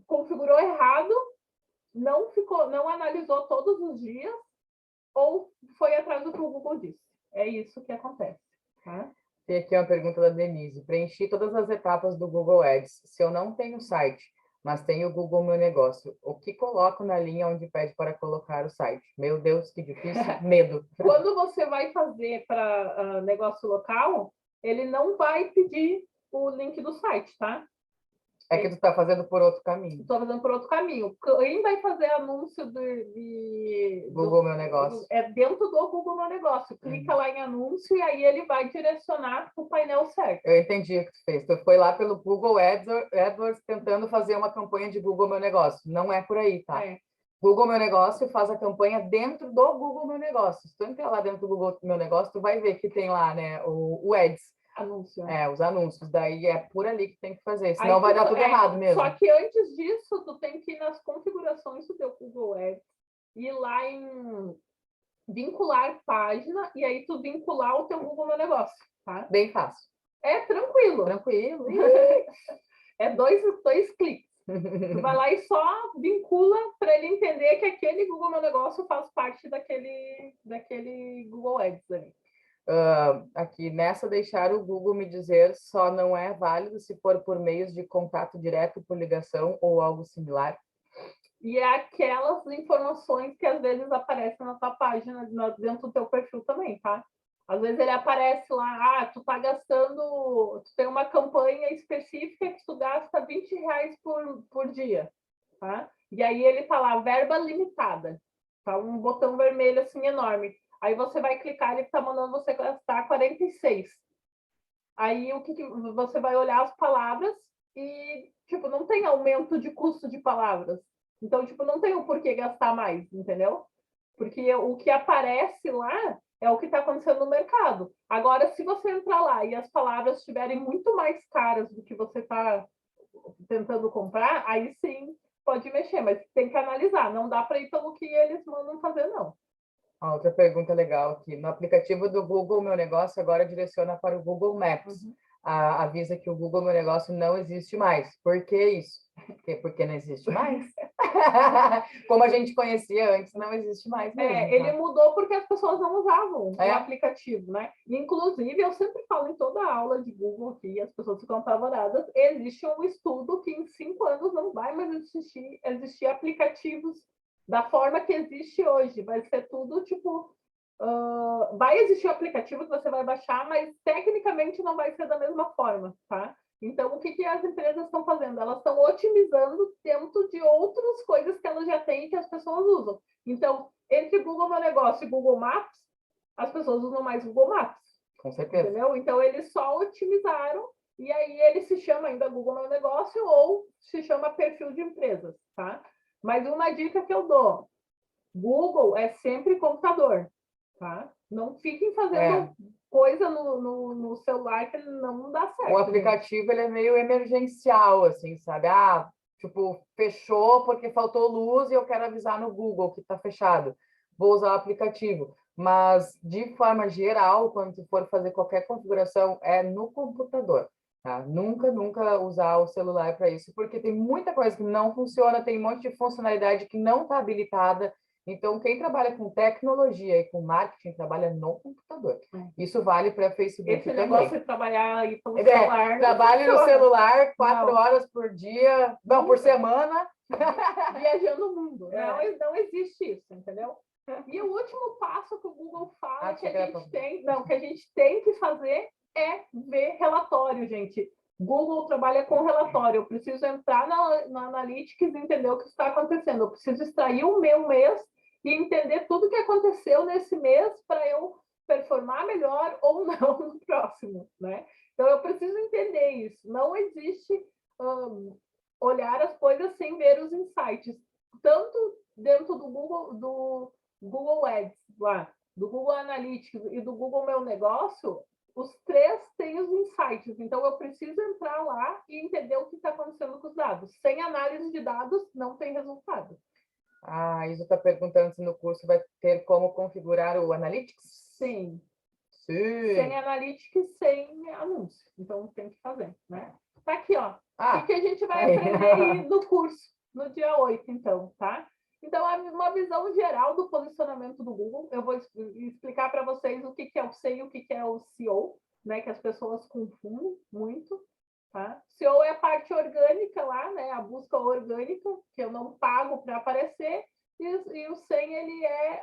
B: Configurou errado, não analisou todos os dias, ou foi atrás do que o Google disse. É isso que acontece. Tá?
A: Tem aqui uma pergunta da Denise. Preenchi todas as etapas do Google Ads. Se eu não tenho site, mas tenho o Google Meu Negócio, o que coloco na linha onde pede para colocar o site? Meu Deus, que difícil. Medo.
B: Quando você vai fazer para negócio local, ele não vai pedir o link do site, tá?
A: É que tu está fazendo por outro caminho.
B: Estou fazendo por outro caminho. Quem vai fazer anúncio
A: Google Meu Negócio?
B: É dentro do Google Meu Negócio. Clica lá em anúncio e aí ele vai direcionar o painel certo.
A: Eu entendi o que tu fez. Tu foi lá pelo Google AdWords tentando fazer uma campanha de Google Meu Negócio. Não é por aí, tá? Google Meu Negócio faz a campanha dentro do Google Meu Negócio. Se tu entrar lá dentro do Google Meu Negócio, tu vai ver que tem lá, né, o Ads.
B: Anúncio.
A: Os anúncios. Daí é por ali que tem que fazer. Senão vai dar tudo errado mesmo.
B: Só que antes disso, tu tem que ir nas configurações do teu Google Ads, ir lá em vincular página, e aí tu vincular o teu Google Meu Negócio, tá?
A: Bem fácil.
B: É tranquilo.
A: Tranquilo.
B: É dois cliques. Tu vai lá e só vincula para ele entender que aquele Google Meu Negócio faz parte daquele Google Ads ali.
A: Aqui, nessa deixar o Google me dizer só não é válido se for por meios de contato direto por ligação ou algo similar.
B: E é aquelas informações que às vezes aparecem na tua página, dentro do teu perfil também, tá? Às vezes ele aparece lá, tu tá gastando, tu tem uma campanha específica que tu gasta R$20 por dia, tá? E aí ele tá lá, verba limitada, tá? Um botão vermelho assim enorme. Aí você vai clicar, ele está mandando você gastar 46. Aí o que você vai olhar as palavras e, tipo, não tem aumento de custo de palavras. Então, tipo, não tem o porquê gastar mais, entendeu? Porque o que aparece lá é o que está acontecendo no mercado. Agora, se você entrar lá e as palavras estiverem muito mais caras do que você está tentando comprar, aí sim pode mexer, mas tem que analisar. Não dá para ir pelo que eles mandam fazer, não.
A: Outra pergunta legal aqui. No aplicativo do Google Meu Negócio agora direciona para o Google Maps. avisa que o Google Meu Negócio não existe mais. Por que isso? Porque não existe mais. Como a gente conhecia antes, não existe mais mesmo.
B: Ele mudou porque as pessoas não usavam o
A: É.
B: aplicativo, né? Inclusive, eu sempre falo em toda aula de Google aqui, as pessoas ficam apavoradas, existe um estudo que em 5 anos não vai mais existir aplicativos da forma que existe hoje. Vai ser tudo tipo... vai existir um aplicativo que você vai baixar, mas tecnicamente não vai ser da mesma forma, tá? Então, o que as empresas estão fazendo? Elas estão otimizando dentro de outras coisas que elas já têm e que as pessoas usam. Então, entre Google Meu Negócio e Google Maps, as pessoas usam mais Google Maps.
A: Com certeza.
B: Entendeu? Então, eles só otimizaram e aí ele se chama ainda Google Meu Negócio ou se chama perfil de empresas, tá? Mas uma dica que eu dou, Google é sempre computador, tá? Não fiquem fazendo coisa no celular que não dá certo.
A: O aplicativo ele é meio emergencial, assim, sabe? Tipo, fechou porque faltou luz e eu quero avisar no Google que está fechado. Vou usar o aplicativo. Mas, de forma geral, quando tu for fazer qualquer configuração, é no computador. Tá? Nunca usar o celular para isso, porque tem muita coisa que não funciona, tem um monte de funcionalidade que não está habilitada. Então, quem trabalha com tecnologia e com marketing trabalha no computador. Isso vale para Facebook
B: Esse
A: também.
B: negócio de trabalhar aí pelo celular.
A: Trabalho no celular 4 horas por dia, não, por semana.
B: Viajando o mundo. Não existe isso, entendeu? E o último passo que o Google fala que a gente tem que fazer é ver relatório, gente. Google trabalha com relatório. Eu preciso entrar na Analytics e entender o que está acontecendo. Eu preciso extrair o meu mês e entender tudo o que aconteceu nesse mês para eu performar melhor ou não no próximo, né? Então, eu preciso entender isso. Não existe olhar as coisas sem ver os insights. Tanto dentro do Google Ads, lá, do Google Analytics e do Google Meu Negócio, os três têm os insights. Então, eu preciso entrar lá e entender o que está acontecendo com os dados. Sem análise de dados, não tem resultado.
A: A Isa está perguntando se no curso vai ter como configurar o Analytics?
B: Sim.
A: Sim.
B: Sem Analytics, sem anúncio. Então, tem que fazer, né? Tá aqui, ó. O que a gente vai aprender aí no curso, no dia 8, então, tá? Então, uma visão geral do posicionamento do Google. Eu vou explicar para vocês o que é o SEO e o que é o SEO, né? Que as pessoas confundem muito, tá? SEO é a parte orgânica lá, né? A busca orgânica, que eu não pago para aparecer. E o SEM, ele é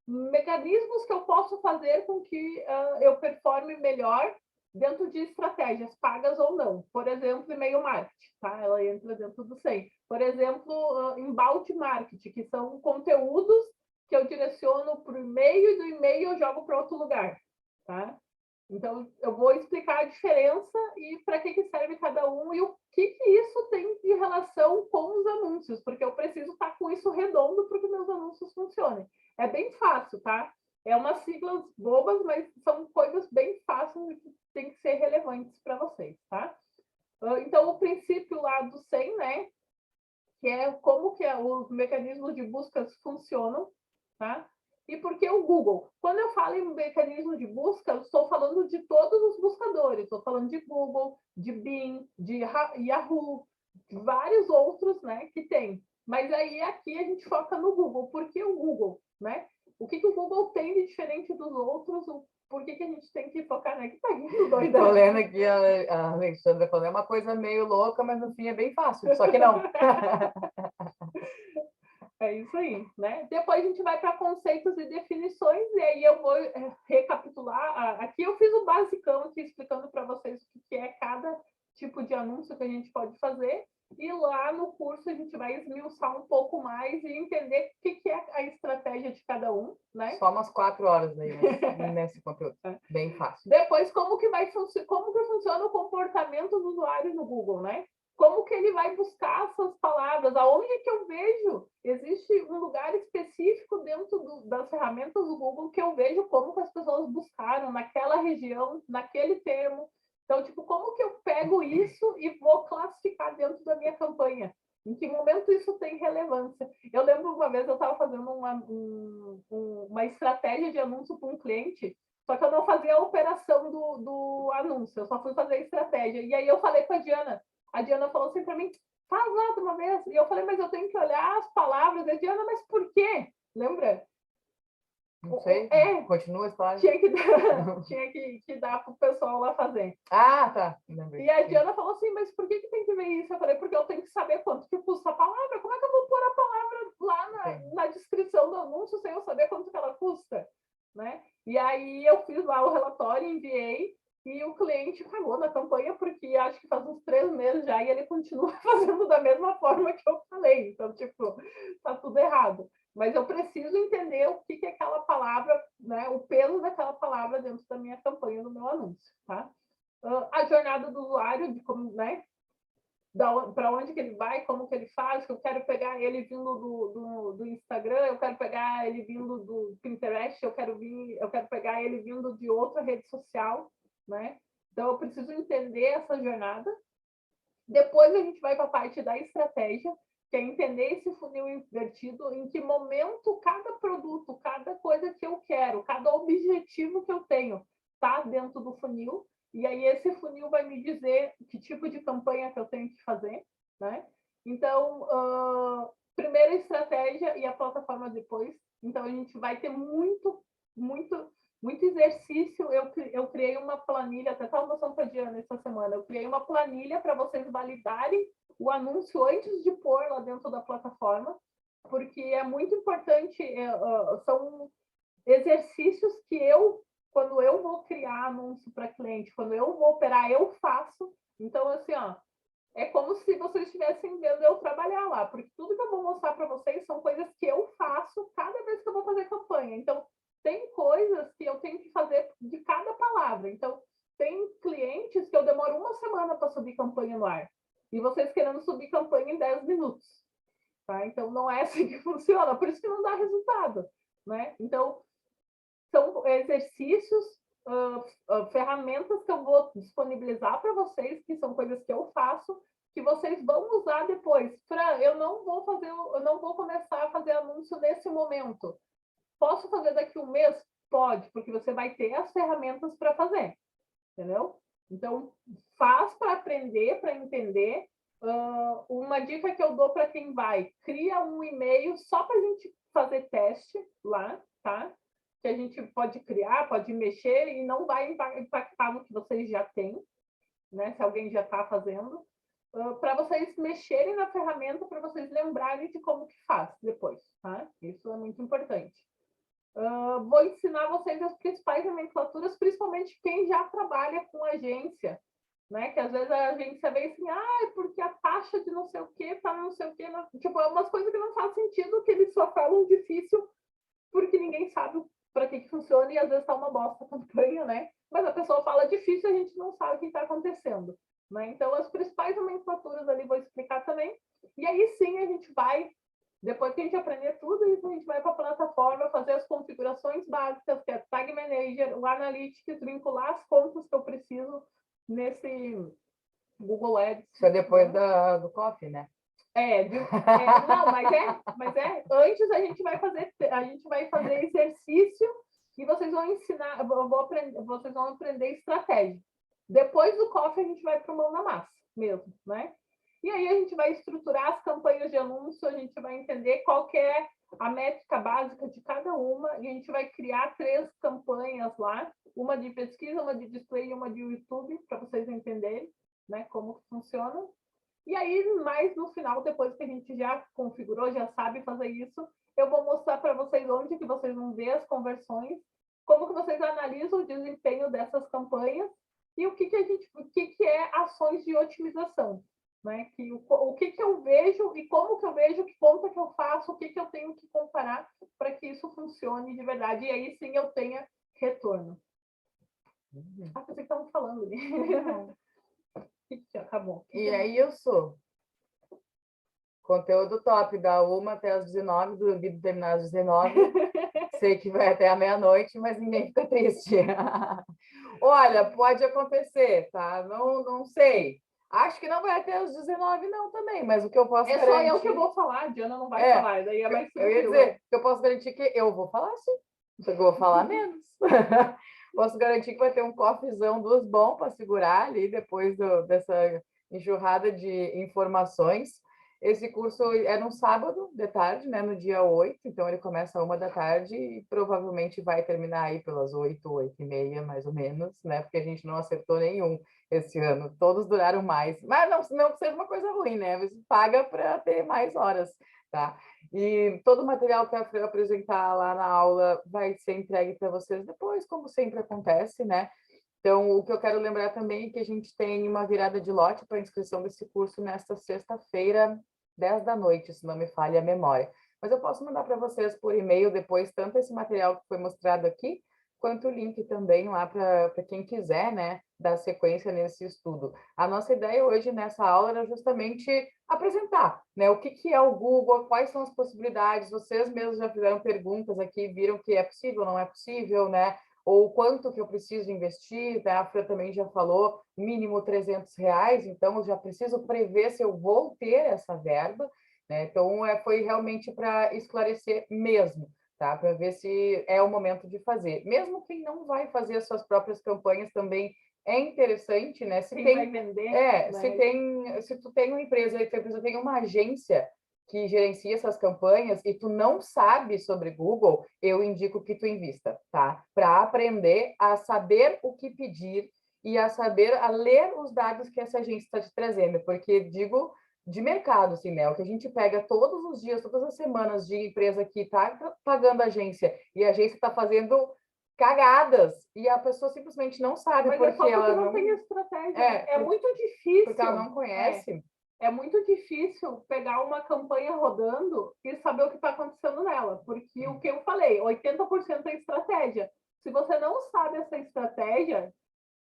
B: mecanismos que eu posso fazer com que eu performe melhor dentro de estratégias pagas ou não. Por exemplo, e-mail marketing, tá? Ela entra dentro do SEM. Por exemplo, inbound marketing, que são conteúdos que eu direciono para o e-mail e do e-mail eu jogo para outro lugar, tá? Então, eu vou explicar a diferença e para que serve cada um e o que isso tem de relação com os anúncios, porque eu preciso estar com isso redondo para que meus anúncios funcionem. É bem fácil, tá? É umas siglas bobas, mas são coisas bem fáceis e que tem que ser relevantes para vocês, tá? Então, o princípio lá do SEM, né? Que é como que os mecanismos de buscas funcionam, tá? E por que o Google? Quando eu falo em mecanismo de busca, eu estou falando de todos os buscadores. Estou falando de Google, de Bing, de Yahoo, de vários outros, né, que tem. Mas aí aqui a gente foca no Google. Por que o Google, né? O que o Google tem de diferente dos outros? Por que a gente tem que focar, né? Que tá rindo doida.
A: Tô lendo aqui a Alexandra falando, é uma coisa meio louca, mas no fim é bem fácil, só que não.
B: É isso aí, né? Depois a gente vai para conceitos e definições, e aí eu vou recapitular. Aqui eu fiz o basicão aqui explicando para vocês o que é cada tipo de anúncio que a gente pode fazer, e lá no curso a gente vai esmiuçar um pouco mais e entender o que é a estratégia de cada um, né?
A: Só umas 4 horas aí nesse conteúdo. Bem fácil.
B: Depois, como que funciona o comportamento do usuário no Google, né? Como que ele vai buscar essas palavras? Aonde é que eu vejo? Existe um lugar específico dentro das ferramentas do Google que eu vejo como que as pessoas buscaram naquela região, naquele termo. Então, tipo, como que eu pego isso e vou classificar dentro da minha campanha? Em que momento isso tem relevância? Eu lembro uma vez eu estava fazendo uma estratégia de anúncio para um cliente Só que eu não fazia a operação do anúncio, eu só fui fazer a estratégia. E aí eu falei com a Diana falou assim para mim, faz lá de uma vez. E eu falei, mas eu tenho que olhar as palavras. E a Diana, mas por quê? Lembra?
A: Não sei. Continua a história.
B: Tinha que dar para o pessoal lá fazer.
A: Ah, tá. Lembrei.
B: E a Diana falou assim, mas por que tem que ver isso? Eu falei, porque eu tenho que saber quanto que custa a palavra. Como é que eu vou pôr a palavra lá na descrição do anúncio sem eu saber quanto que ela custa? Né? E aí eu fiz lá o relatório, enviei, e o cliente cagou na campanha, porque acho que faz uns 3 meses já, e ele continua fazendo da mesma forma que eu falei. Então, tipo, tá tudo errado. Mas eu preciso entender o que é aquela palavra, né? O peso daquela palavra dentro da minha campanha, do meu anúncio, tá? A jornada do usuário, de como, né? Para onde que ele vai, como que ele faz, que eu quero pegar ele vindo do Instagram, eu quero pegar ele vindo do Pinterest, eu quero pegar ele vindo de outra rede social, né? Então, eu preciso entender essa jornada. Depois a gente vai para a parte da estratégia, que é entender esse funil invertido, em que momento cada produto, cada coisa que eu quero, cada objetivo que eu tenho está dentro do funil. E aí esse funil vai me dizer que tipo de campanha que eu tenho que fazer, né? Então, primeiro a estratégia e a plataforma depois. Então, a gente vai ter muito exercício. Eu criei uma planilha, até estava mostrando para a Diana essa semana, eu criei uma planilha para vocês validarem o anúncio antes de pôr lá dentro da plataforma, porque é muito importante, são exercícios que quando eu vou criar anúncio para cliente, quando eu vou operar, eu faço. Então, assim, é como se vocês estivessem vendo eu trabalhar lá, porque tudo que eu vou mostrar para vocês são coisas que eu faço cada vez que eu vou fazer campanha. Então, tem coisas que eu tenho que fazer de cada palavra. Então, tem clientes que eu demoro 1 semana para subir campanha no ar, e vocês querendo subir campanha em 10 minutos. Tá? Então, não é assim que funciona, por isso que não dá resultado. Né? Então, são exercícios, ferramentas que eu vou disponibilizar para vocês, que são coisas que eu faço, que vocês vão usar depois. Eu não vou começar a fazer anúncio nesse momento. Posso fazer daqui 1 mês? Pode, porque você vai ter as ferramentas para fazer. Entendeu? Então, faz para aprender, para entender. Uma dica que eu dou para quem vai, cria um e-mail só para a gente fazer teste lá, tá? Que a gente pode criar, pode mexer e não vai impactar no que vocês já têm, né? Se alguém já está fazendo, para vocês mexerem na ferramenta, para vocês lembrarem de como que faz depois, tá? Isso é muito importante. Vou ensinar vocês as principais nomenclaturas, principalmente quem já trabalha com agência, né? Que às vezes a agência vem assim, porque a taxa de não sei o que tá não sei o que, tipo, é umas coisas que não faz sentido, que eles só falam difícil porque ninguém sabe para que funciona, e às vezes está uma bosta a campanha, né? Mas a pessoa fala difícil e a gente não sabe o que está acontecendo. Né? Então, as principais nomenclaturas ali vou explicar também. E aí sim a gente vai, depois que a gente aprender tudo isso, a gente vai para a plataforma fazer as configurações básicas, que é Tag Manager, o Analytics, vincular as contas que eu preciso nesse Google Ads.
A: Isso é depois do coffee, né?
B: Não, mas antes a gente vai fazer exercício e vocês vão ensinar, vocês vão aprender estratégia. Depois do coffee a gente vai para o mão na massa mesmo, né? E aí a gente vai estruturar as campanhas de anúncio, a gente vai entender qual que é a métrica básica de cada uma, e a gente vai criar 3 campanhas lá, uma de pesquisa, uma de display e uma de YouTube, para vocês entenderem, né, como funciona. E aí, mais no final, depois que a gente já configurou, já sabe fazer isso, eu vou mostrar para vocês onde que vocês vão ver as conversões, como que vocês analisam o desempenho dessas campanhas e o que é ações de otimização. Né? O que eu vejo e como que eu vejo, que conta que eu faço, o que eu tenho que comparar para que isso funcione de verdade. E aí sim eu tenha retorno. Pensei que estavam falando, né? Acabou.
A: E aí eu sou conteúdo top, da 1 até as 19, duvido terminar às 19. Sei que vai até a meia-noite, mas ninguém fica triste. Olha, pode acontecer, tá? Não sei. Acho que não vai até os 19, não, também, mas o que eu posso garantir...
B: só eu que vou falar, a Diana não vai falar, daí é mais
A: eu ia dizer que eu posso garantir que eu vou falar sim, só que eu vou falar menos. Posso garantir que vai ter um cofezão dos bons para segurar ali depois dessa enxurrada de informações. Esse curso é no sábado de tarde, né, no dia 8, então ele começa às 1 da tarde e provavelmente vai terminar aí pelas 8, 8h30, mais ou menos, né, porque a gente não acertou nenhum esse ano, todos duraram mais, mas não seja uma coisa ruim, né, você paga para ter mais horas, tá? E todo o material que eu apresentar lá na aula vai ser entregue para vocês depois, como sempre acontece, né? Então, o que eu quero lembrar também é que a gente tem uma virada de lote para a inscrição desse curso nesta sexta-feira, 10 da noite, se não me falha a memória. Mas eu posso mandar para vocês por e-mail depois, tanto esse material que foi mostrado aqui, quanto o link também lá para quem quiser, né, dar sequência nesse estudo. A nossa ideia hoje nessa aula era justamente apresentar, né, o que é o Google, quais são as possibilidades, vocês mesmos já fizeram perguntas aqui, viram que é possível, não é possível, né, ou quanto que eu preciso investir, né? A Fran também já falou, mínimo R$ 300, então eu já preciso prever se eu vou ter essa verba, né? Então, foi realmente para esclarecer mesmo, tá? Para ver se é o momento de fazer. Mesmo quem não vai fazer as suas próprias campanhas também é interessante, né? Se
B: Quem
A: tem,
B: vai vender,
A: né?
B: né?
A: Se tu tem uma empresa, se a empresa tem uma agência que gerencia essas campanhas e tu não sabe sobre Google, eu indico que tu invista, tá? Para aprender a saber o que pedir e a saber a ler os dados que essa agência está te trazendo, porque digo de mercado, assim, né? O que a gente pega todos os dias, todas as semanas de empresa que está pagando a agência e a agência está fazendo cagadas e a pessoa simplesmente não sabe
B: porque
A: ela
B: não tem estratégia. É muito
A: porque
B: difícil.
A: ela não conhece.
B: É muito difícil pegar uma campanha rodando e saber o que está acontecendo nela, porque o que eu falei, 80% é estratégia. Se você não sabe essa estratégia,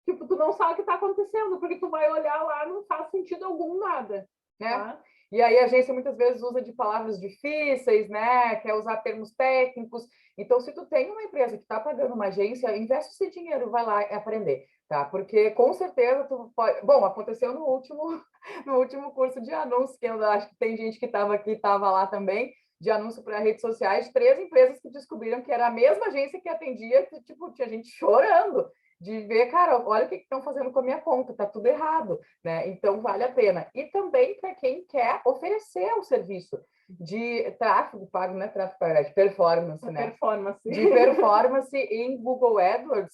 B: tipo, tu não sabe o que está acontecendo, porque tu vai olhar lá, não faz sentido algum nada,
A: né?
B: Tá?
A: E aí a agência muitas vezes usa de palavras difíceis, né? Quer usar termos técnicos. Então, se tu tem uma empresa que está pagando uma agência, investe esse dinheiro, vai lá e aprender, tá? Porque com certeza tu pode. Bom, aconteceu no último curso de anúncios, que eu acho que tem gente que estava aqui, estava lá também, de anúncio para redes sociais, 3 empresas que descobriram que era a mesma agência que atendia, que, tipo, tinha gente chorando de ver, cara, olha o que estão fazendo com a minha conta, tá tudo errado, né? Então vale a pena. E também para quem quer oferecer o serviço de tráfego pago, não é tráfego pago, de performance, né? De performance em Google AdWords,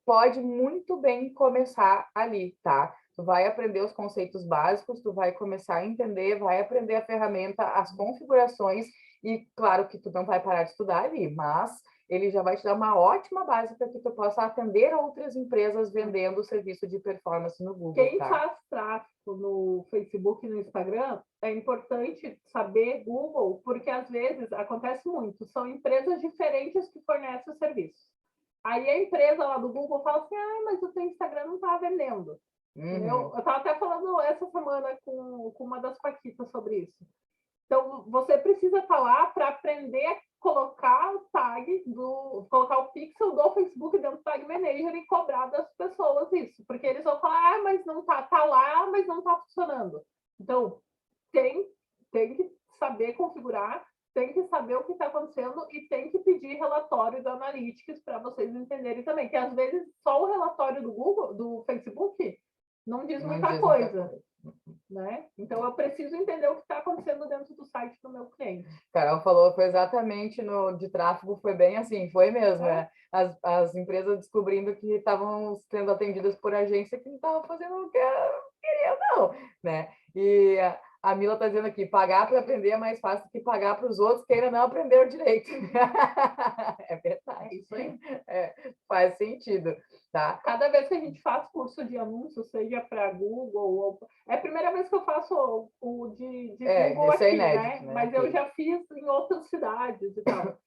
A: pode muito bem começar ali, tá? Tu vai aprender os conceitos básicos, tu vai começar a entender, vai aprender a ferramenta, as configurações, e claro que tu não vai parar de estudar ali, mas ele já vai te dar uma ótima base para que tu possa atender outras empresas vendendo o serviço de performance no Google.
B: Quem faz tráfego no Facebook e no Instagram, é importante saber Google, porque às vezes acontece muito, são empresas diferentes que fornecem o serviço. Aí a empresa lá do Google fala assim, mas o teu Instagram não está vendendo. Eu estava até falando essa semana com uma das paquitas sobre isso. Então, você precisa estar lá para aprender a colocar colocar o pixel do Facebook dentro do Tag Manager e cobrar das pessoas isso. Porque eles vão falar, mas não tá lá, mas não está funcionando. Então, tem que saber configurar, tem que saber o que está acontecendo e tem que pedir relatório do Analytics para vocês entenderem também. Que às vezes só o relatório do Google, do Facebook, não diz muita coisa. Né? Então, eu preciso entender o que está acontecendo dentro do site do meu cliente.
A: Carol falou, foi exatamente de tráfego, foi bem assim, foi mesmo. Né? As empresas descobrindo que estavam sendo atendidas por agência que não estavam fazendo o que queria, não. Né? E a Mila está dizendo aqui, pagar para aprender é mais fácil que pagar para os outros que ainda não aprenderam direito. É verdade.
B: É isso aí.
A: Faz sentido. Tá?
B: Cada vez que a gente faz curso de anúncio, seja para Google, é a primeira vez que eu faço o de Google aqui, inédito, né? Mas eu já fiz em outras cidades e tal.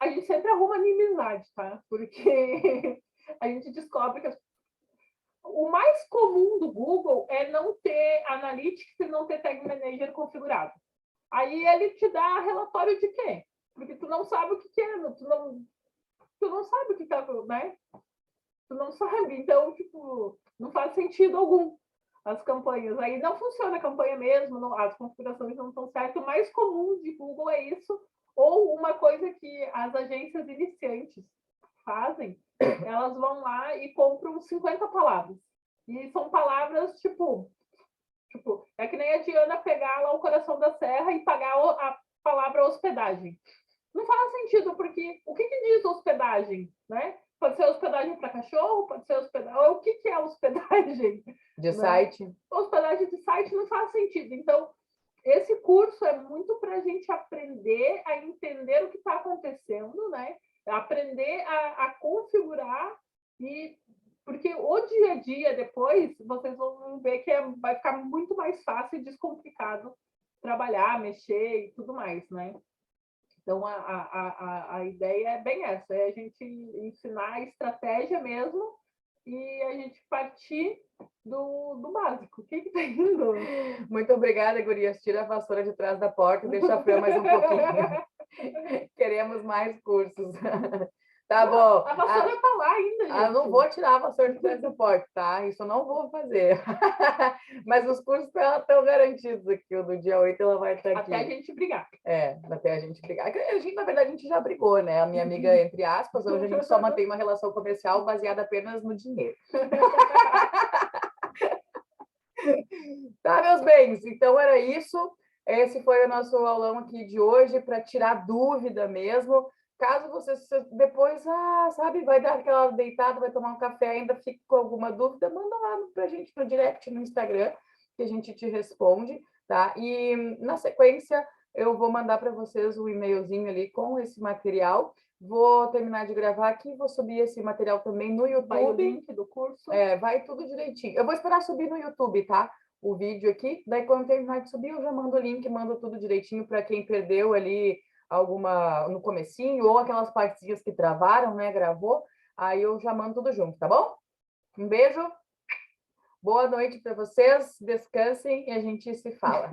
B: A gente sempre arruma inimizade, tá? Porque a gente descobre que o mais comum do Google é não ter Analytics e não ter Tag Manager configurado. Aí ele te dá relatório de quê? Porque tu não sabe o que é, tu não sabe o que tá, né? Tu não sabe, então, tipo, não faz sentido algum as campanhas. Aí não funciona a campanha mesmo, as configurações não estão certas. O mais comum de Google é isso, ou uma coisa que as agências iniciantes fazem elas vão lá e compram 50 palavras. E são palavras, tipo, é que nem a Diana pegar lá o Coração da Serra e pagar a palavra hospedagem. Não faz sentido, porque o que diz hospedagem, né? Pode ser hospedagem para cachorro, pode ser hospedagem... O que é hospedagem?
A: De site?
B: Hospedagem de site não faz sentido. Então, esse curso é muito para a gente aprender a entender o que está acontecendo, né? Aprender a configurar, porque o dia a dia depois vocês vão ver que vai ficar muito mais fácil e descomplicado trabalhar, mexer e tudo mais, né? Então, a ideia é bem essa, é a gente ensinar a estratégia mesmo e a gente partir do básico. O que está indo?
A: Muito obrigada, gurias. Tira a vassoura de trás da porta e deixa a Fran mais um pouquinho. Queremos mais cursos. Tá bom.
B: A vassoura está lá ainda, gente.
A: Eu não vou tirar a vassoura de trás da porta, tá? Isso eu não vou fazer. Mas os cursos estão garantidos aqui. O do dia 8 ela vai estar aqui.
B: Até a gente brigar.
A: Até a gente brigar. Na verdade, a gente já brigou, né? A minha amiga, entre aspas, hoje a gente só mantém uma relação comercial baseada apenas no dinheiro. Tá, meus bens? Então era isso. Esse foi o nosso aulão aqui de hoje, para tirar dúvida mesmo. Caso você depois, sabe, vai dar aquela deitada, vai tomar um café, ainda fique com alguma dúvida, manda lá para a gente no direct no Instagram, que a gente te responde, tá? E na sequência, eu vou mandar para vocês um e-mailzinho ali com esse material. Vou terminar de gravar aqui, vou subir esse material também no YouTube.
B: Vai o link do curso.
A: Vai tudo direitinho. Eu vou esperar subir no YouTube, tá? O vídeo aqui. Daí, quando terminar de subir, eu já mando o link, mando tudo direitinho para quem perdeu ali alguma no comecinho, ou aquelas partezinhas que travaram, né? Gravou. Aí eu já mando tudo junto, tá bom? Um beijo. Boa noite para vocês. Descansem e a gente se fala.